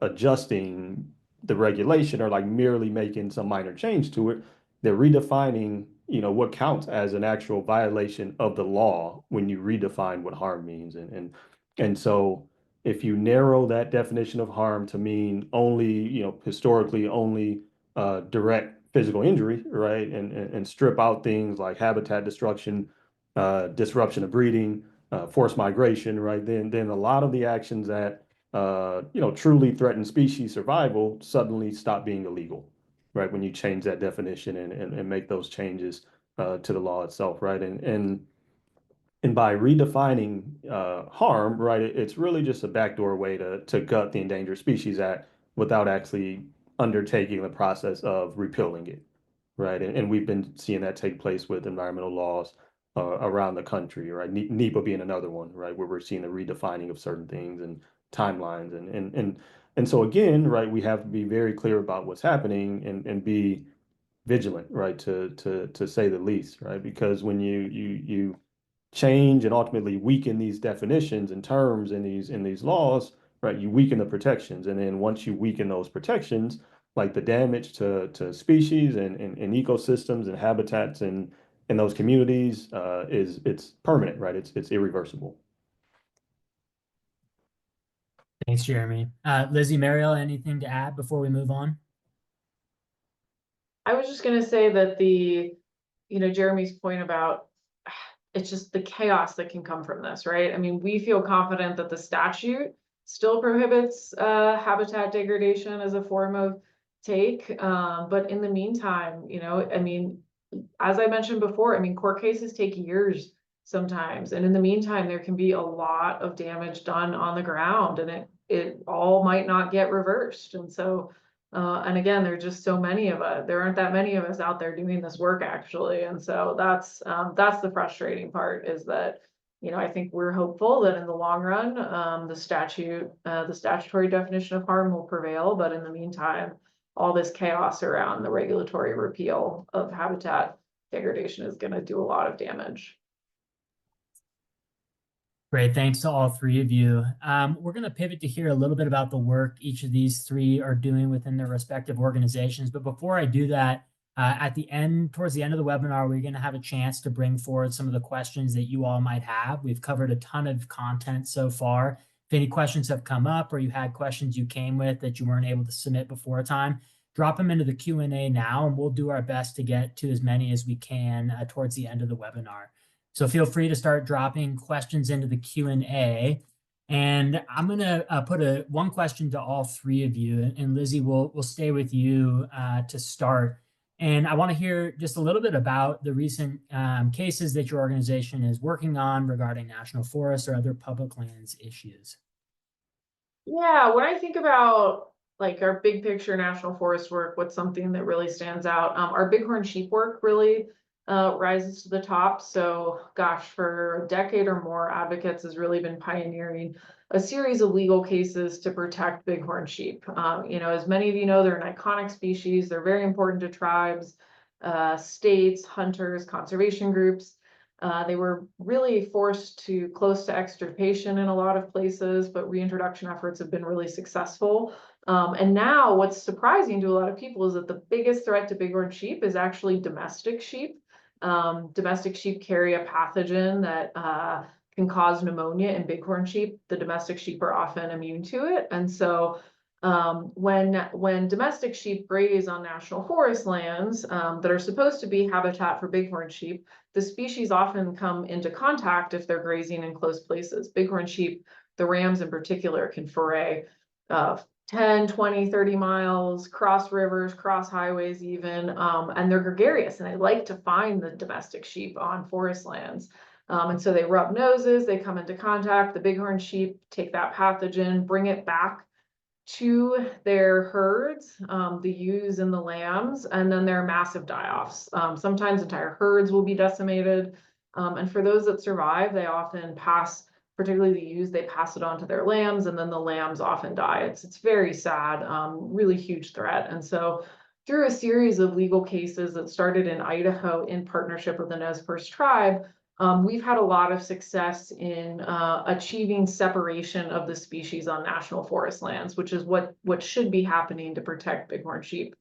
adjusting the regulation or like merely making some minor change to it. They're redefining, what counts as an actual violation of the law when you redefine what harm means. And so if you narrow that definition of harm to mean only, historically only direct physical injury, right? And strip out things like habitat destruction, disruption of breeding, forced migration, right? Then a lot of the actions that truly threaten species survival suddenly stop being illegal, right? When you change that definition and make those changes to the law itself, right? And by redefining harm, right, it's really just a backdoor way to gut the Endangered Species Act without actually undertaking the process of repealing it, right? And we've been seeing that take place with environmental laws around the country, right? NEPA being another one, right, where we're seeing the redefining of certain things and timelines, and so again, right, we have to be very clear about what's happening and be vigilant, right, to say the least, right? Because when you change and ultimately weaken these definitions and terms in these laws, right, you weaken the protections. And then once you weaken those protections, like the damage to species and ecosystems and habitats and in those communities it's permanent, right? It's irreversible. Thanks, Jeremy. Lizzy, Meriel, anything to add before we move on? I was just gonna say that Jeremy's point about it's just the chaos that can come from this, right? I mean, we feel confident that the statute still prohibits habitat degradation as a form of take. But in the meantime, I mean, as I mentioned before, I mean, court cases take years sometimes. And in the meantime, there can be a lot of damage done on the ground, and it all might not get reversed. And so and again, there are just so many of us. There aren't that many of us out there doing this work, actually. And so that's the frustrating part, is that, I think we're hopeful that in the long run, the statutory definition of harm will prevail. But in the meantime, all this chaos around the regulatory repeal of habitat degradation is going to do a lot of damage. Great, thanks to all three of you. We're going to pivot to hear a little bit about the work each of these three are doing within their respective organizations. But before I do that, towards the end of the webinar, we're going to have a chance to bring forward some of the questions that you all might have. We've covered a ton of content so far. If any questions have come up or you had questions you came with that you weren't able to submit before time, drop them into the Q&A now, and we'll do our best to get to as many as we can towards the end of the webinar. So feel free to start dropping questions into the Q&A. And I'm going to put one question to all three of you. And Lizzy, we'll stay with you to start. And I want to hear just a little bit about the recent cases that your organization is working on regarding national forests or other public lands issues. Yeah, when I think about like our big picture national forest work, what's something that really stands out? Our bighorn sheep work really rises to the top. So gosh, for a decade or more, Advocates has really been pioneering a series of legal cases to protect bighorn sheep. As many of you know, they're an iconic species. They're very important to tribes, states, hunters, conservation groups. They were really forced close to extirpation in a lot of places, but reintroduction efforts have been really successful. And now what's surprising to a lot of people is that the biggest threat to bighorn sheep is actually domestic sheep. Domestic sheep carry a pathogen that can cause pneumonia in bighorn sheep. The domestic sheep are often immune to it. And so when domestic sheep graze on national forest lands that are supposed to be habitat for bighorn sheep, the species often come into contact if they're grazing in close places. Bighorn sheep, the rams in particular, can foray 10, 20, 30 miles, cross rivers, cross highways even, and they're gregarious and they like to find the domestic sheep on forest lands. And so they rub noses, they come into contact, the bighorn sheep take that pathogen, bring it back to their herds, the ewes and the lambs, and then there are massive die-offs. Sometimes entire herds will be decimated. And for those that survive, they often pass, particularly the ewes, they pass it on to their lambs, and then the lambs often die. It's very sad, really huge threat. And so through a series of legal cases that started in Idaho in partnership with the Nez Perce tribe, we've had a lot of success in achieving separation of the species on national forest lands, which is what should be happening to protect bighorn sheep.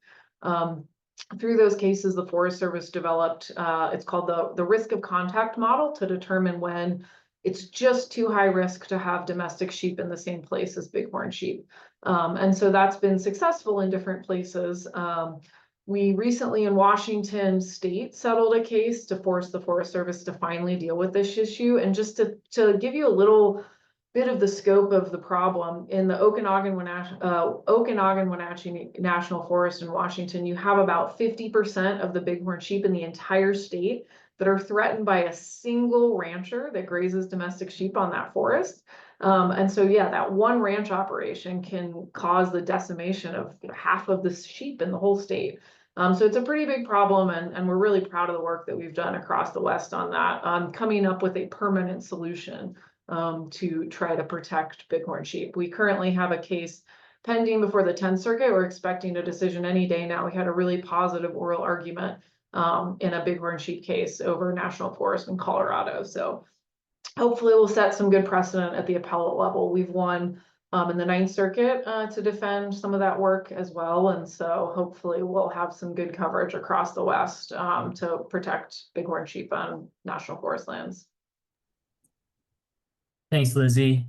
Through those cases, the Forest Service developed, it's called the risk of contact model, to determine when it's just too high risk to have domestic sheep in the same place as bighorn sheep. And so that's been successful in different places. We recently in Washington state settled a case to force the Forest Service to finally deal with this issue. And just to give you a little bit of the scope of the problem, in the Okanagan-Wenatchee National Forest in Washington, you have about 50% of the bighorn sheep in the entire state that are threatened by a single rancher that grazes domestic sheep on that forest. And so, yeah, that one ranch operation can cause the decimation of half of the sheep in the whole state. So it's a pretty big problem, and we're really proud of the work that we've done across the West on that, coming up with a permanent solution to try to protect bighorn sheep. We currently have a case pending before the 10th Circuit. We're expecting a decision any day now. We had a really positive oral argument in a bighorn sheep case over national forest in Colorado. So hopefully we'll set some good precedent at the appellate level. We've won in the 9th Circuit to defend some of that work as well. And so hopefully we'll have some good coverage across the West to protect bighorn sheep on national forest lands. Thanks, Lizzy.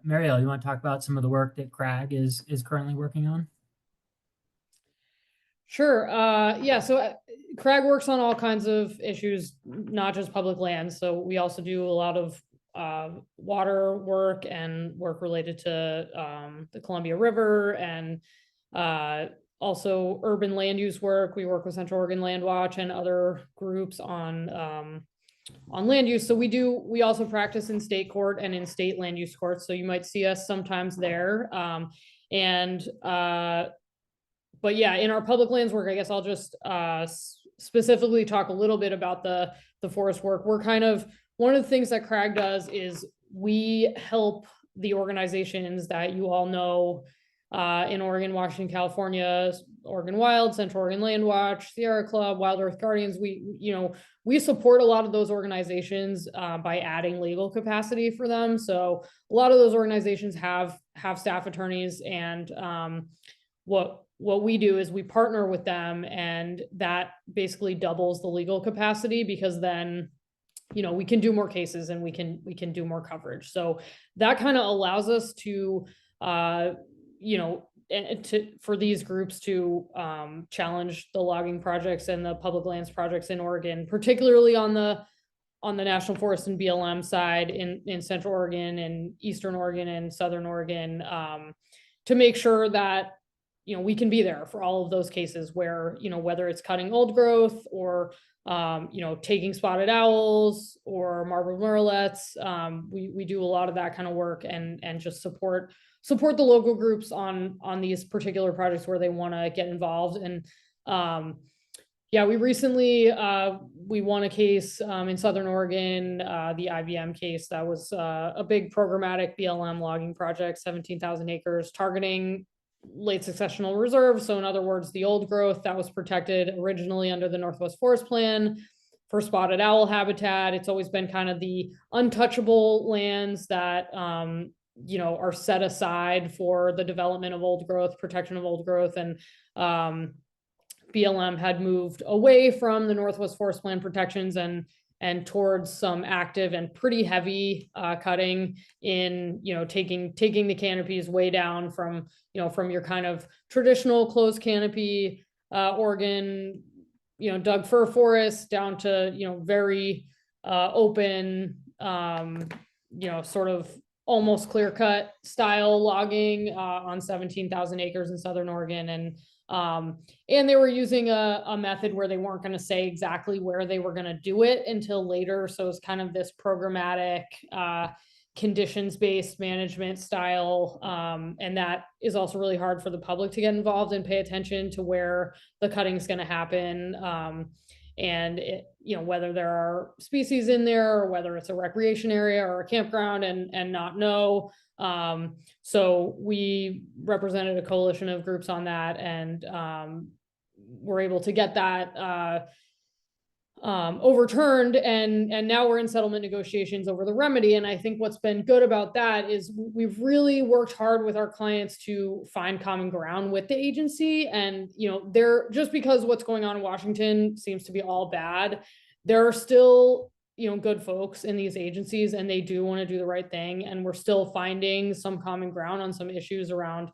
Meriel, you want to talk about some of the work that Crag is currently working on? Sure. Yeah, so Crag works on all kinds of issues, not just public lands. So we also do a lot of water work and work related to the Columbia River, and also urban land use work. We work with Central Oregon LandWatch and other groups on land use. So we also practice in state court and in state land use courts. So you might see us sometimes there. But yeah, in our public lands work, I guess I'll just specifically talk a little bit about the forest work. We're kind of, one of the things that Crag does is we help the organizations that you all know in Oregon, Washington, California, Oregon Wild, Central Oregon LandWatch, Sierra Club, Wild Earth Guardians. We support a lot of those organizations by adding legal capacity for them. So a lot of those organizations have staff attorneys, and what we do is we partner with them, and that basically doubles the legal capacity, because then we can do more cases and we can do more coverage. So that kind of allows us to for these groups to challenge the logging projects and the public lands projects in Oregon, particularly on the national forest and BLM side in Central Oregon and Eastern Oregon and Southern Oregon, to make sure that we can be there for all of those cases where, whether it's cutting old growth or, taking spotted owls or marbled murrelets. We do a lot of that kind of work and just support the local groups on these particular projects where they want to get involved. And yeah, we recently, we won a case in Southern Oregon, the IBM case. That was a big programmatic BLM logging project, 17,000 acres, targeting late successional reserve. So in other words, the old growth that was protected originally under the Northwest Forest Plan for spotted owl habitat. It's always been kind of the untouchable lands that, are set aside for the development of old growth, protection of old growth. And BLM had moved away from the Northwest Forest Plan protections and towards some active and pretty heavy cutting in, taking the canopies way down from your kind of traditional closed canopy Oregon, Doug fir forest down to, very open, sort of almost clear cut style logging on 17,000 acres in Southern Oregon. And they were using a method where they weren't going to say exactly where they were going to do it until later. So it's kind of this programmatic conditions-based management style. And that is also really hard for the public to get involved and pay attention to where the cutting is going to happen. And whether there are species in there or whether it's a recreation area or a campground and not know. So we represented a coalition of groups on that, and were able to get that overturned, and now we're in settlement negotiations over the remedy. And I think what's been good about that is we've really worked hard with our clients to find common ground with the agency. And they're, just because what's going on in Washington seems to be all bad, there are still good folks in these agencies, and they do want to do the right thing. And we're still finding some common ground on some issues around,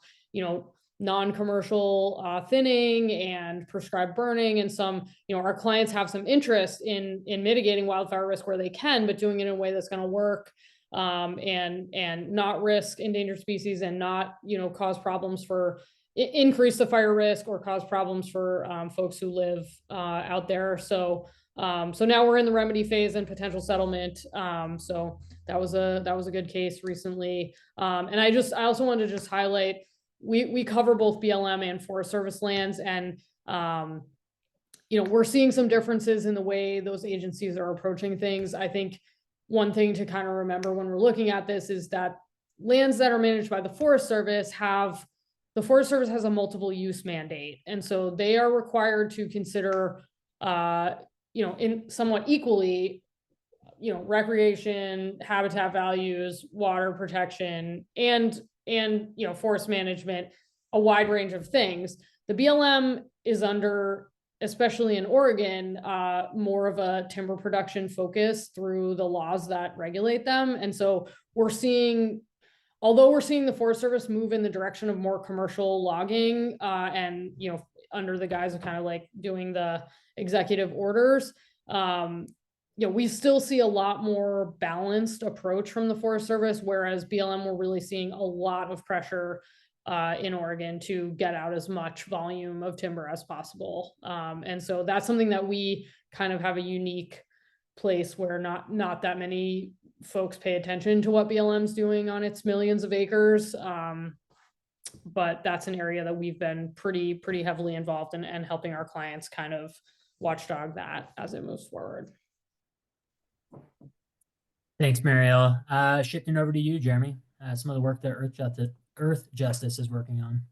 non-commercial thinning and prescribed burning, and some, our clients have some interest in mitigating wildfire risk where they can, but doing it in a way that's going to work, and not risk endangered species, and not, cause problems for increase the fire risk or cause problems for folks who live out there. So now we're in the remedy phase and potential settlement. So that was a good case recently. And I also wanted to just highlight, we cover both BLM and Forest Service lands, and we're seeing some differences in the way those agencies are approaching things. I think one thing to kind of remember when we're looking at this is that lands that are managed by the Forest Service has a multiple use mandate. And so they are required to consider, in somewhat equally, recreation, habitat values, water protection, and forest management, a wide range of things. The BLM is under, especially in Oregon, more of a timber production focus through the laws that regulate them. And so although we're seeing the Forest Service move in the direction of more commercial logging, and under the guise of kind of like doing the executive orders, we still see a lot more balanced approach from the Forest Service, whereas BLM, we're really seeing a lot of pressure in Oregon to get out as much volume of timber as possible. And so that's something that we kind of have a unique place where not that many folks pay attention to what BLM's doing on its millions of acres. But that's an area that we've been pretty heavily involved in, and helping our clients kind of watchdog that as it moves forward. Thanks, Meriel. Shifting over to you, Jeremy. Some of the work that Earthjustice is working on.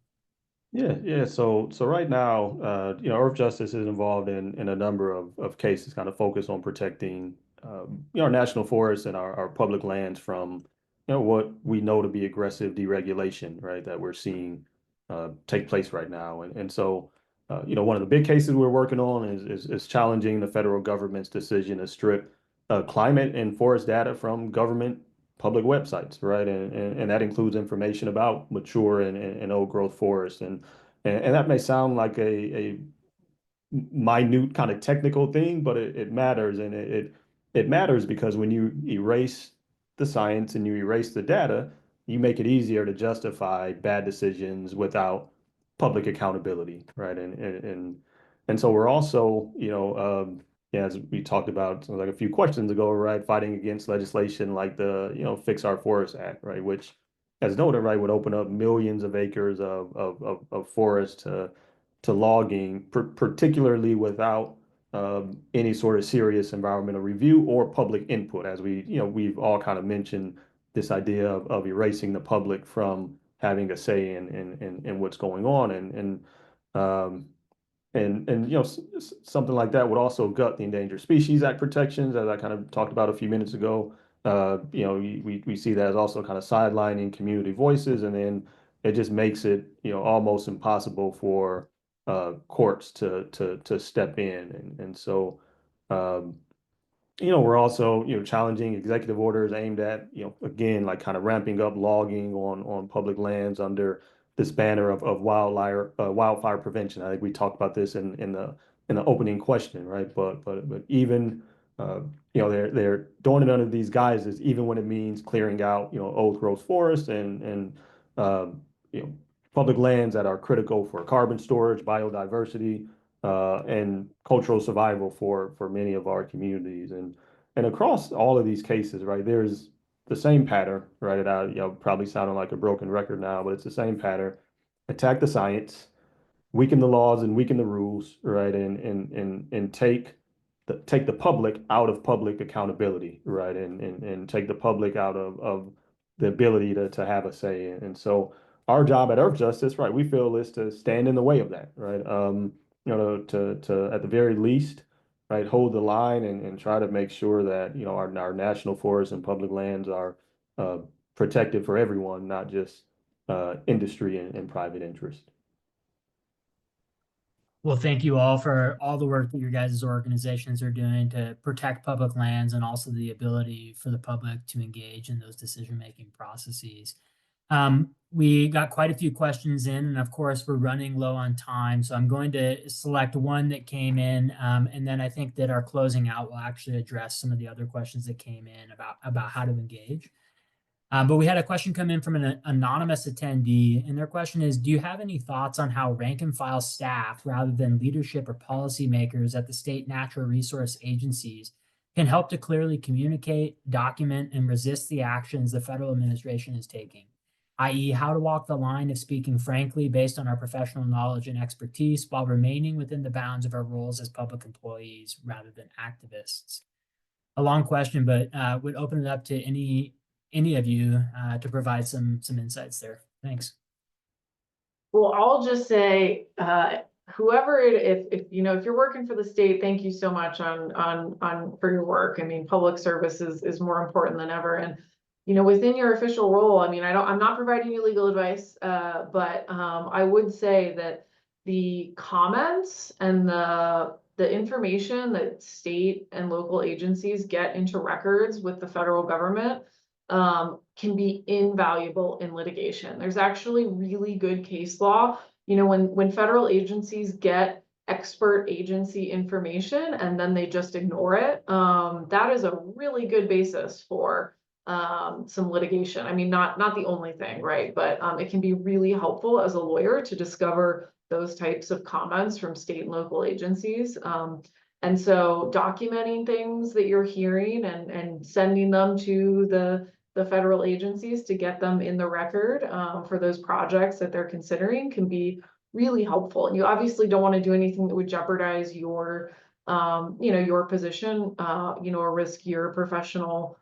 Yeah. So right now, Earthjustice is involved in a number of cases, kind of focused on protecting, our national forests and our public lands from, what we know to be aggressive deregulation, right, that we're seeing take place right now. And so, one of the big cases we're working on is challenging the federal government's decision to strip climate and forest data from government public websites, right? And that includes information about mature and old growth forests. And that may sound like a minute kind of technical thing, but it matters. And it matters because when you erase the science and you erase the data, you make it easier to justify bad decisions without public accountability, right? And so we're also, as we talked about like a few questions ago, right, fighting against legislation like the, Fix Our Forests Act, right, which, as noted, right, would open up millions of acres of forest to logging, particularly without any sort of serious environmental review or public input. As we've all kind of mentioned this idea of erasing the public from having a say in what's going on, something like that would also gut the Endangered Species Act protections, as I kind of talked about a few minutes ago. We see that as also kind of sidelining community voices, and then it just makes it almost impossible for courts to step in, and so we're also challenging executive orders aimed at again, like kind of ramping up logging on public lands under this banner of wildfire prevention. I think we talked about this in the opening question, right? But even they're doing it under these guises, even when it means clearing out old growth forests and public lands that are critical for carbon storage, biodiversity, and cultural survival for many of our communities. And across all of these cases, right, there's the same pattern, right? Probably sounding like a broken record now, but it's the same pattern. Attack the science, weaken the laws and weaken the rules, right? And take the public out of public accountability, right? And take the public out of the ability to have a say. And so our job at Earthjustice, right, we feel is to stand in the way of that, right? To at the very least, right, hold the line and try to make sure that our national forests and public lands are protected for everyone, not just industry and private interest. Well, thank you all for all the work that your guys' organizations are doing to protect public lands and also the ability for the public to engage in those decision-making processes. We got quite a few questions in, and of course, we're running low on time. So I'm going to select one that came in, and then I think that our closing out will actually address some of the other questions that came in about how to engage. But we had a question come in from an anonymous attendee, and their question is, do you have any thoughts on how rank and file staff, rather than leadership or policymakers at the state natural resource agencies, can help to clearly communicate, document, and resist the actions the federal administration is taking, i.e. how to walk the line of speaking frankly based on our professional knowledge and expertise while remaining within the bounds of our roles as public employees rather than activists? A long question, but would open it up to any of you to provide some insights there. Thanks. Well, I'll just say, whoever if you know, if you're working for the state, thank you so much for your work. I mean, public service is more important than ever. And, you know, within your official role, I mean, I'm not providing you legal advice, but I would say that the comments and the information that state and local agencies get into records with the federal government can be invaluable in litigation. There's actually really good case law. You know, when federal agencies get expert agency information and then they just ignore it, that is a really good basis for some litigation. I mean, not the only thing, right? But it can be really helpful as a lawyer to discover those types of comments from state and local agencies. And so documenting things that you're hearing and sending them to the federal agencies to get them in the record for those projects that they're considering can be really helpful. And you obviously don't want to do anything that would jeopardize your, you know, your position, you know, or risk your professional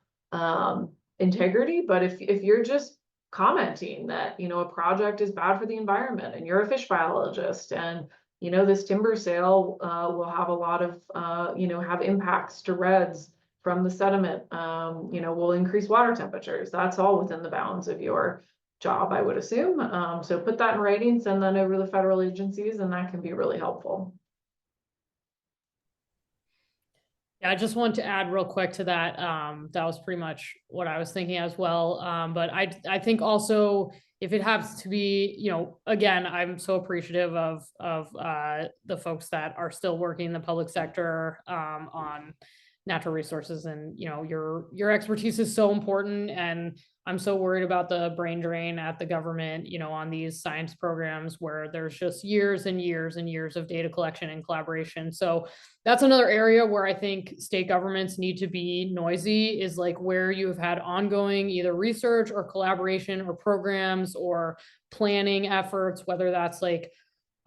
integrity. But if you're just commenting that, you know, a project is bad for the environment and you're a fish biologist and, you know, this timber sale will have a lot of, you know, have impacts to reds from the sediment, you know, will increase water temperatures. That's all within the bounds of your job, I would assume. So put that in writing, send that over to the federal agencies, and that can be really helpful. Yeah, I just want to add real quick to that. That was pretty much what I was thinking as well. But I think also if it happens to be, you know, again, I'm so appreciative of the folks that are still working in the public sector on natural resources, and you know, your expertise is so important, and I'm so worried about the brain drain at the government, you know, on these science programs where there's just years and years and years of data collection and collaboration. So that's another area where I think state governments need to be noisy, is like where you have had ongoing either research or collaboration or programs or planning efforts, whether that's like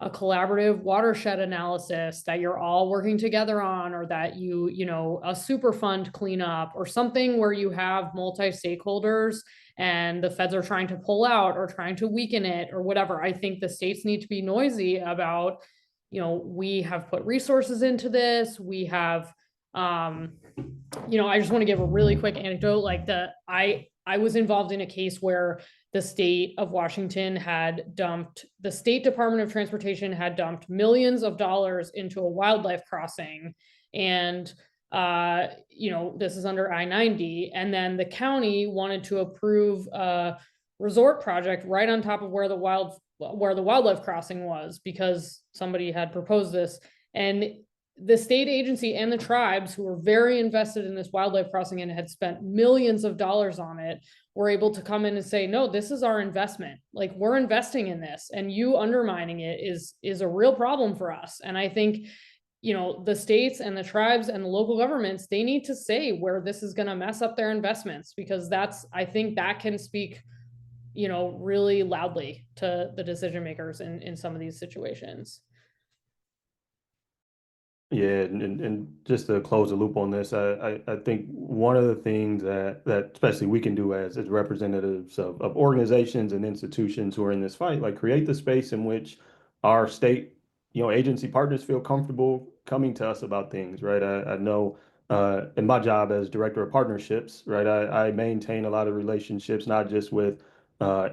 a collaborative watershed analysis that you're all working together on, or that you know, a super fund cleanup or something where you have multi-stakeholders and the feds are trying to pull out or trying to weaken it or whatever. I think the states need to be noisy about, you know, we have put resources into this. We have, you know, I just want to give a really quick anecdote. Like I was involved in a case where the state of Washington had dumped, the State Department of Transportation had dumped millions of dollars into a wildlife crossing. And, you know, this is under I-90. And then the county wanted to approve a resort project right on top of where the wildlife crossing was, because somebody had proposed this. And the state agency and the tribes, who were very invested in this wildlife crossing and had spent millions of dollars on it, were able to come in and say, no, this is our investment. Like, we're investing in this, and you undermining it is a real problem for us. And I think, you know, the states and the tribes and the local governments, they need to say where this is going to mess up their investments, because I think that can speak, you know, really loudly to the decision makers in some of these situations. Yeah, and just to close the loop on this, I think one of the things that especially we can do as representatives of organizations and institutions who are in this fight, like create the space in which our state, you know, agency partners feel comfortable coming to us about things, right? I know in my job as director of partnerships, right, I maintain a lot of relationships, not just with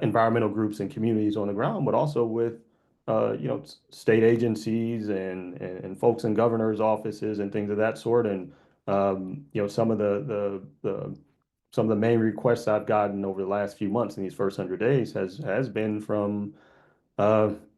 environmental groups and communities on the ground, but also with state agencies and folks in governor's offices and things of that sort. And some of the main requests I've gotten over the last few months in these first 100 days has been from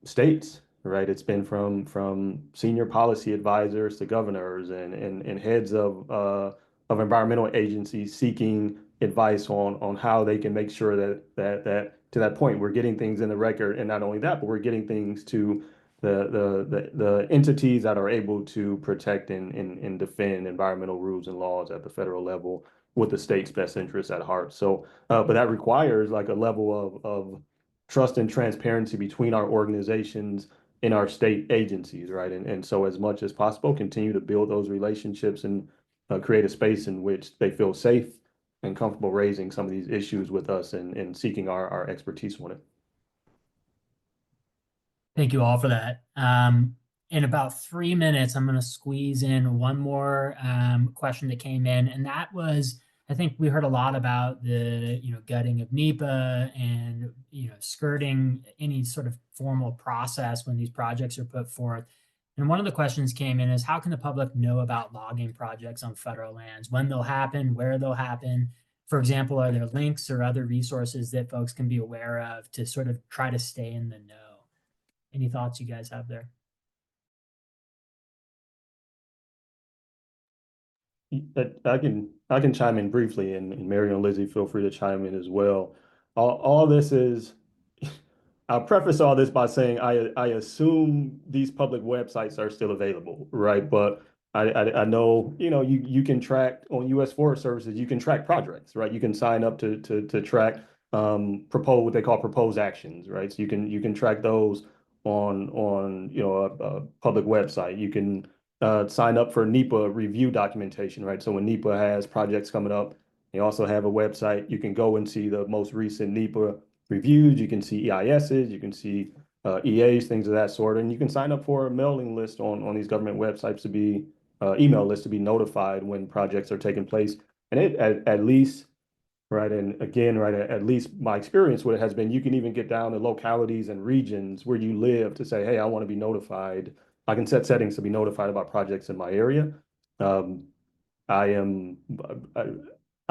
states, right? It's been from senior policy advisors to governors and heads of environmental agencies seeking advice on how they can make sure that to that point we're getting things in the record, and not only that, but we're getting things to the entities that are able to protect and defend environmental rules and laws at the federal level with the state's best interests at heart. So, but that requires like a level of trust and transparency between our organizations and our state agencies, right? And so as much as possible, continue to build those relationships and create a space in which they feel safe and comfortable raising some of these issues with us and seeking our expertise on it. Thank you all for that. In about 3 minutes, I'm going to squeeze in one more question that came in, and that was, I think we heard a lot about the gutting of NEPA and skirting any sort of formal process when these projects are put forth. And one of the questions came in is, how can the public know about logging projects on federal lands, when they'll happen, where they'll happen? For example, are there links or other resources that folks can be aware of to sort of try to stay in the know? Any thoughts you guys have there? I can chime in briefly, and Mary and Lizzy, feel free to chime in as well. All this is, I'll preface all this by saying I assume these public websites are still available, right? But I know you can track on U.S. Forest Services, you can track projects, right? You can sign up to track what they call proposed actions, right? So you can track those on a public website. You can sign up for NEPA review documentation, right? So when NEPA has projects coming up, they also have a website. You can go and see the most recent NEPA reviews. You can see EISs, you can see EAs, things of that sort. And you can sign up for a mailing list on these government websites to be email lists to be notified when projects are taking place. And it at least, right, and again, right, at least my experience with it has been you can even get down to localities and regions where you live to say, hey, I want to be notified. I can set settings to be notified about projects in my area. I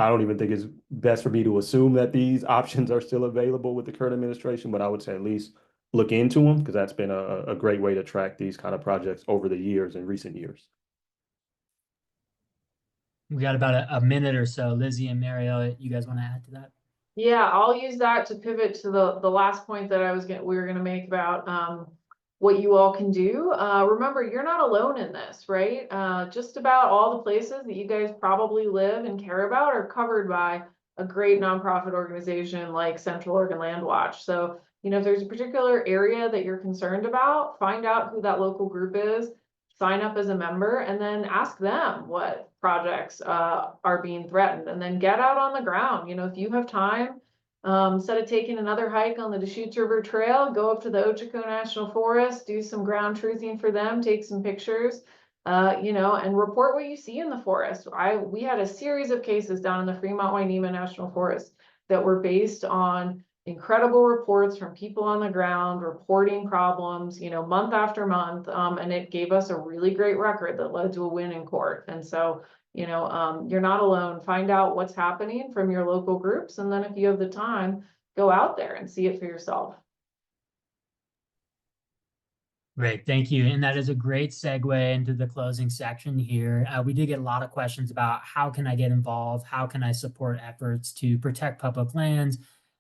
don't even think it's best for me to assume that these options are still available with the current administration, but I would say at least look into them, because that's been a great way to track these kind of projects over the years, in recent years. We got about a minute or so. Lizzy and Meriel, you guys want to add to that? Yeah, I'll use that to pivot to the last point that we were gonna make about what you all can do. Remember, you're not alone in this, right? Just about all the places that you guys probably live and care about are covered by a great nonprofit organization like Central Oregon LandWatch. So, if there's a particular area that you're concerned about, find out who that local group is, sign up as a member, and then ask them what projects are being threatened, and then get out on the ground. If you have time, instead of taking another hike on the Deschutes River Trail, go up to the Ochoco National Forest, do some ground truthing for them, take some pictures, and report what you see in the forest. We had a series of cases down in the Fremont-Wainema National Forest that were based on incredible reports from people on the ground reporting problems, month after month, and it gave us a really great record that led to a win in court. And so, you're not alone. Find out what's happening from your local groups, and then if you have the time, go out there and see it for yourself. Great, thank you. And that is a great segue into the closing section here. We did get a lot of questions about how can I get involved? How can I support efforts to protect public lands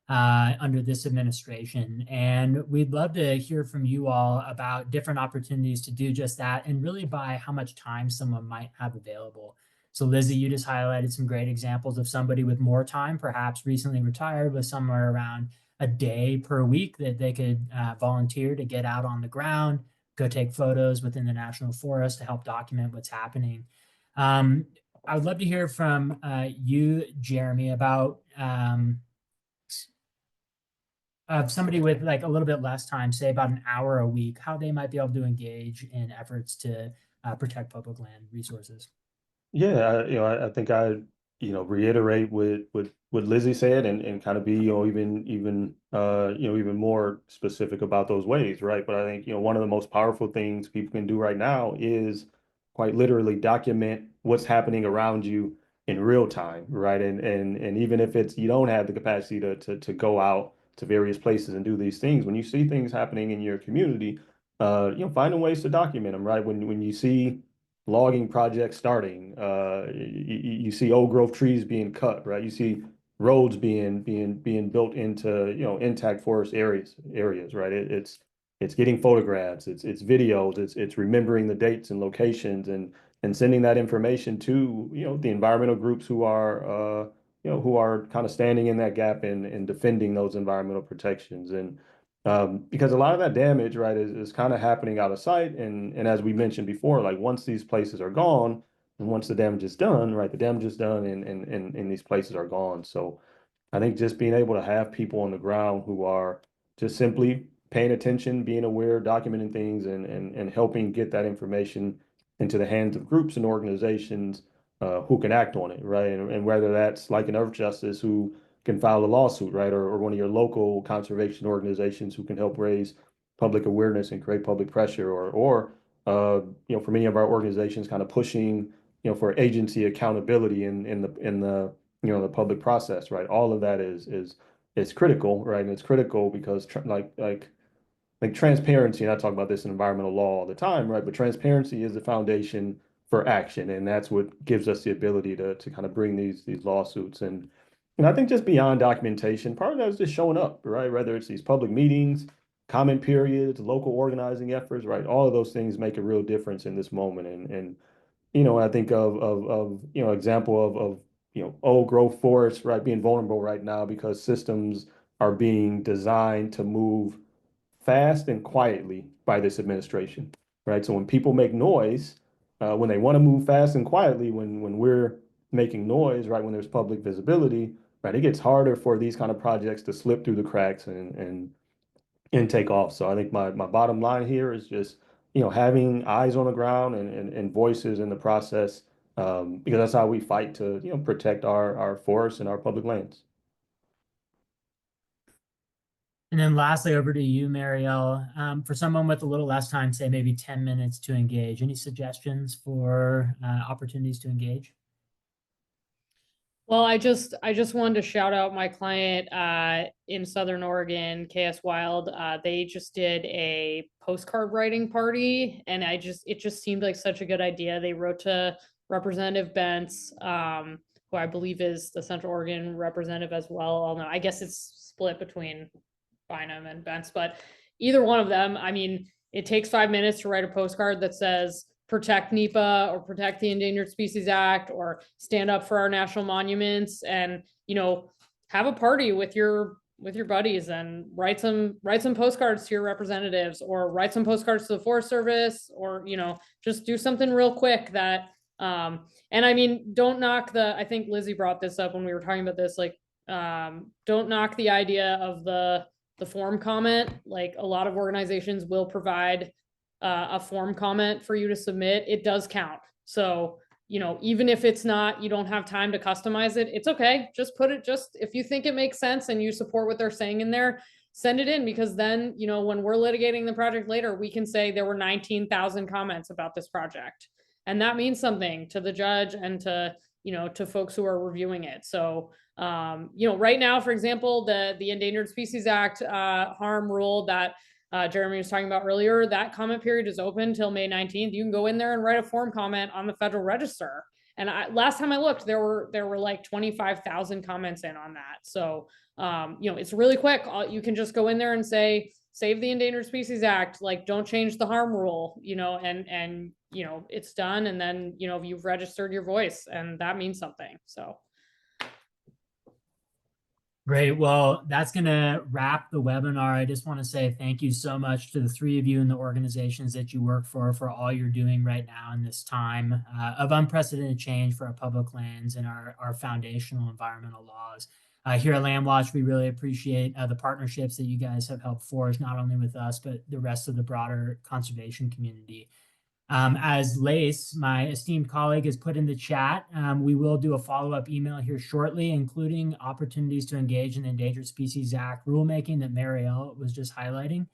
under this administration? And we'd love to hear from you all about different opportunities to do just that, and really by how much time someone might have available. So Lizzy, you just highlighted some great examples of somebody with more time, perhaps recently retired, with somewhere around a day per week that they could volunteer to get out on the ground, go take photos within the national forest to help document what's happening. I would love to hear from you, Jeremy, about somebody with like a little bit less time, say about an hour a week, how they might be able to engage in efforts to protect public land resources. Yeah, I think reiterate what Lizzy said and kind of be, even more specific about those ways, right? But I think, one of the most powerful things people can do right now is quite literally document what's happening around you in real time, right? And even if you don't have the capacity to go out to various places and do these things, when you see things happening in your community, finding ways to document them, right? When you see logging projects starting, you see old growth trees being cut, right? You see roads being built into, intact forest areas, right? It's getting photographs, it's videos, it's remembering the dates and locations and sending that information to, the environmental groups who are kind of standing in that gap and defending those environmental protections. And because a lot of that damage, right, is kind of happening out of sight. And as we mentioned before, like once these places are gone and once the damage is done, right, the damage is done and these places are gone. So I think just being able to have people on the ground who are just simply paying attention, being aware, documenting things, and helping get that information into the hands of groups and organizations who can act on it, right? And whether that's like an Earthjustice who can file a lawsuit, right? Or one of your local conservation organizations who can help raise public awareness and create public pressure, or for many of our organizations, kind of pushing, for agency accountability in the the public process, right? All of that is critical, right? And it's critical because like transparency, and I talk about this in environmental law all the time, right? But transparency is the foundation for action, and that's what gives us the ability to kind of bring these lawsuits. And I think just beyond documentation, part of that is just showing up, right? Whether it's these public meetings, comment periods, local organizing efforts, right? All of those things make a real difference in this moment. And I think of example of old growth forests, right, being vulnerable right now because systems are being designed to move fast and quietly by this administration, right? So when people make noise, when they want to move fast and quietly, when we're making noise, right, when there's public visibility, right, it gets harder for these kind of projects to slip through the cracks and take off. So I think my bottom line here is just, having eyes on the ground and voices in the process, because that's how we fight to, protect our forests and our public lands. And then lastly, over to you, Meriel. For someone with a little less time, say maybe 10 minutes to engage, any suggestions for opportunities to engage? Well, I just wanted to shout out my client in Southern Oregon, KS Wild. They just did a postcard writing party, and it just seemed like such a good idea. They wrote to Representative Bentz, who I believe is the Central Oregon representative as well. Although I guess it's split between Bynum and Bentz, but either one of them. I mean, it takes 5 minutes to write a postcard that says protect NEPA or protect the Endangered Species Act or stand up for our national monuments, and have a party with your buddies and write some postcards to your representatives, or write some postcards to the Forest Service, or just do something real quick that and I mean, don't knock I think Lizzy brought this up when we were talking about this, like don't knock the idea of the form comment. Like a lot of organizations will provide a form comment for you to submit. It does count. So, even if it's not, you don't have time to customize it, it's okay. Just put it, if you think it makes sense and you support what they're saying in there, send it in, because then, when we're litigating the project later, we can say there were 19,000 comments about this project. And that means something to the judge and to folks who are reviewing it. So, right now, for example, the Endangered Species Act harm rule that Jeremy was talking about earlier, that comment period is open till May 19th. You can go in there and write a form comment on the Federal Register. And last time I looked, there were like 25,000 comments in on that. So, it's really quick. You can just go in there and say, save the Endangered Species Act, like don't change the harm rule, and it's done. And then, you've registered your voice, and that means something. So. Great. Well, that's going to wrap the webinar. I just want to say thank you so much to the three of you and the organizations that you work for all you're doing right now in this time of unprecedented change for our public lands and our foundational environmental laws. Here at LandWatch, we really appreciate the partnerships that you guys have helped forge, not only with us, but the rest of the broader conservation community. As Lace, my esteemed colleague, has put in the chat, we will do a follow-up email here shortly, including opportunities to engage in the Endangered Species Act rulemaking that Meriel was just highlighting.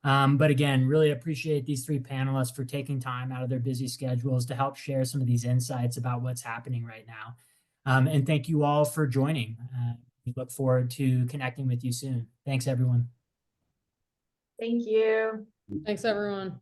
But again, really appreciate these three panelists for taking time out of their busy schedules to help share some of these insights about what's happening right now. And thank you all for joining. We look forward to connecting with you soon. Thanks, everyone. Thank you. Thanks, everyone.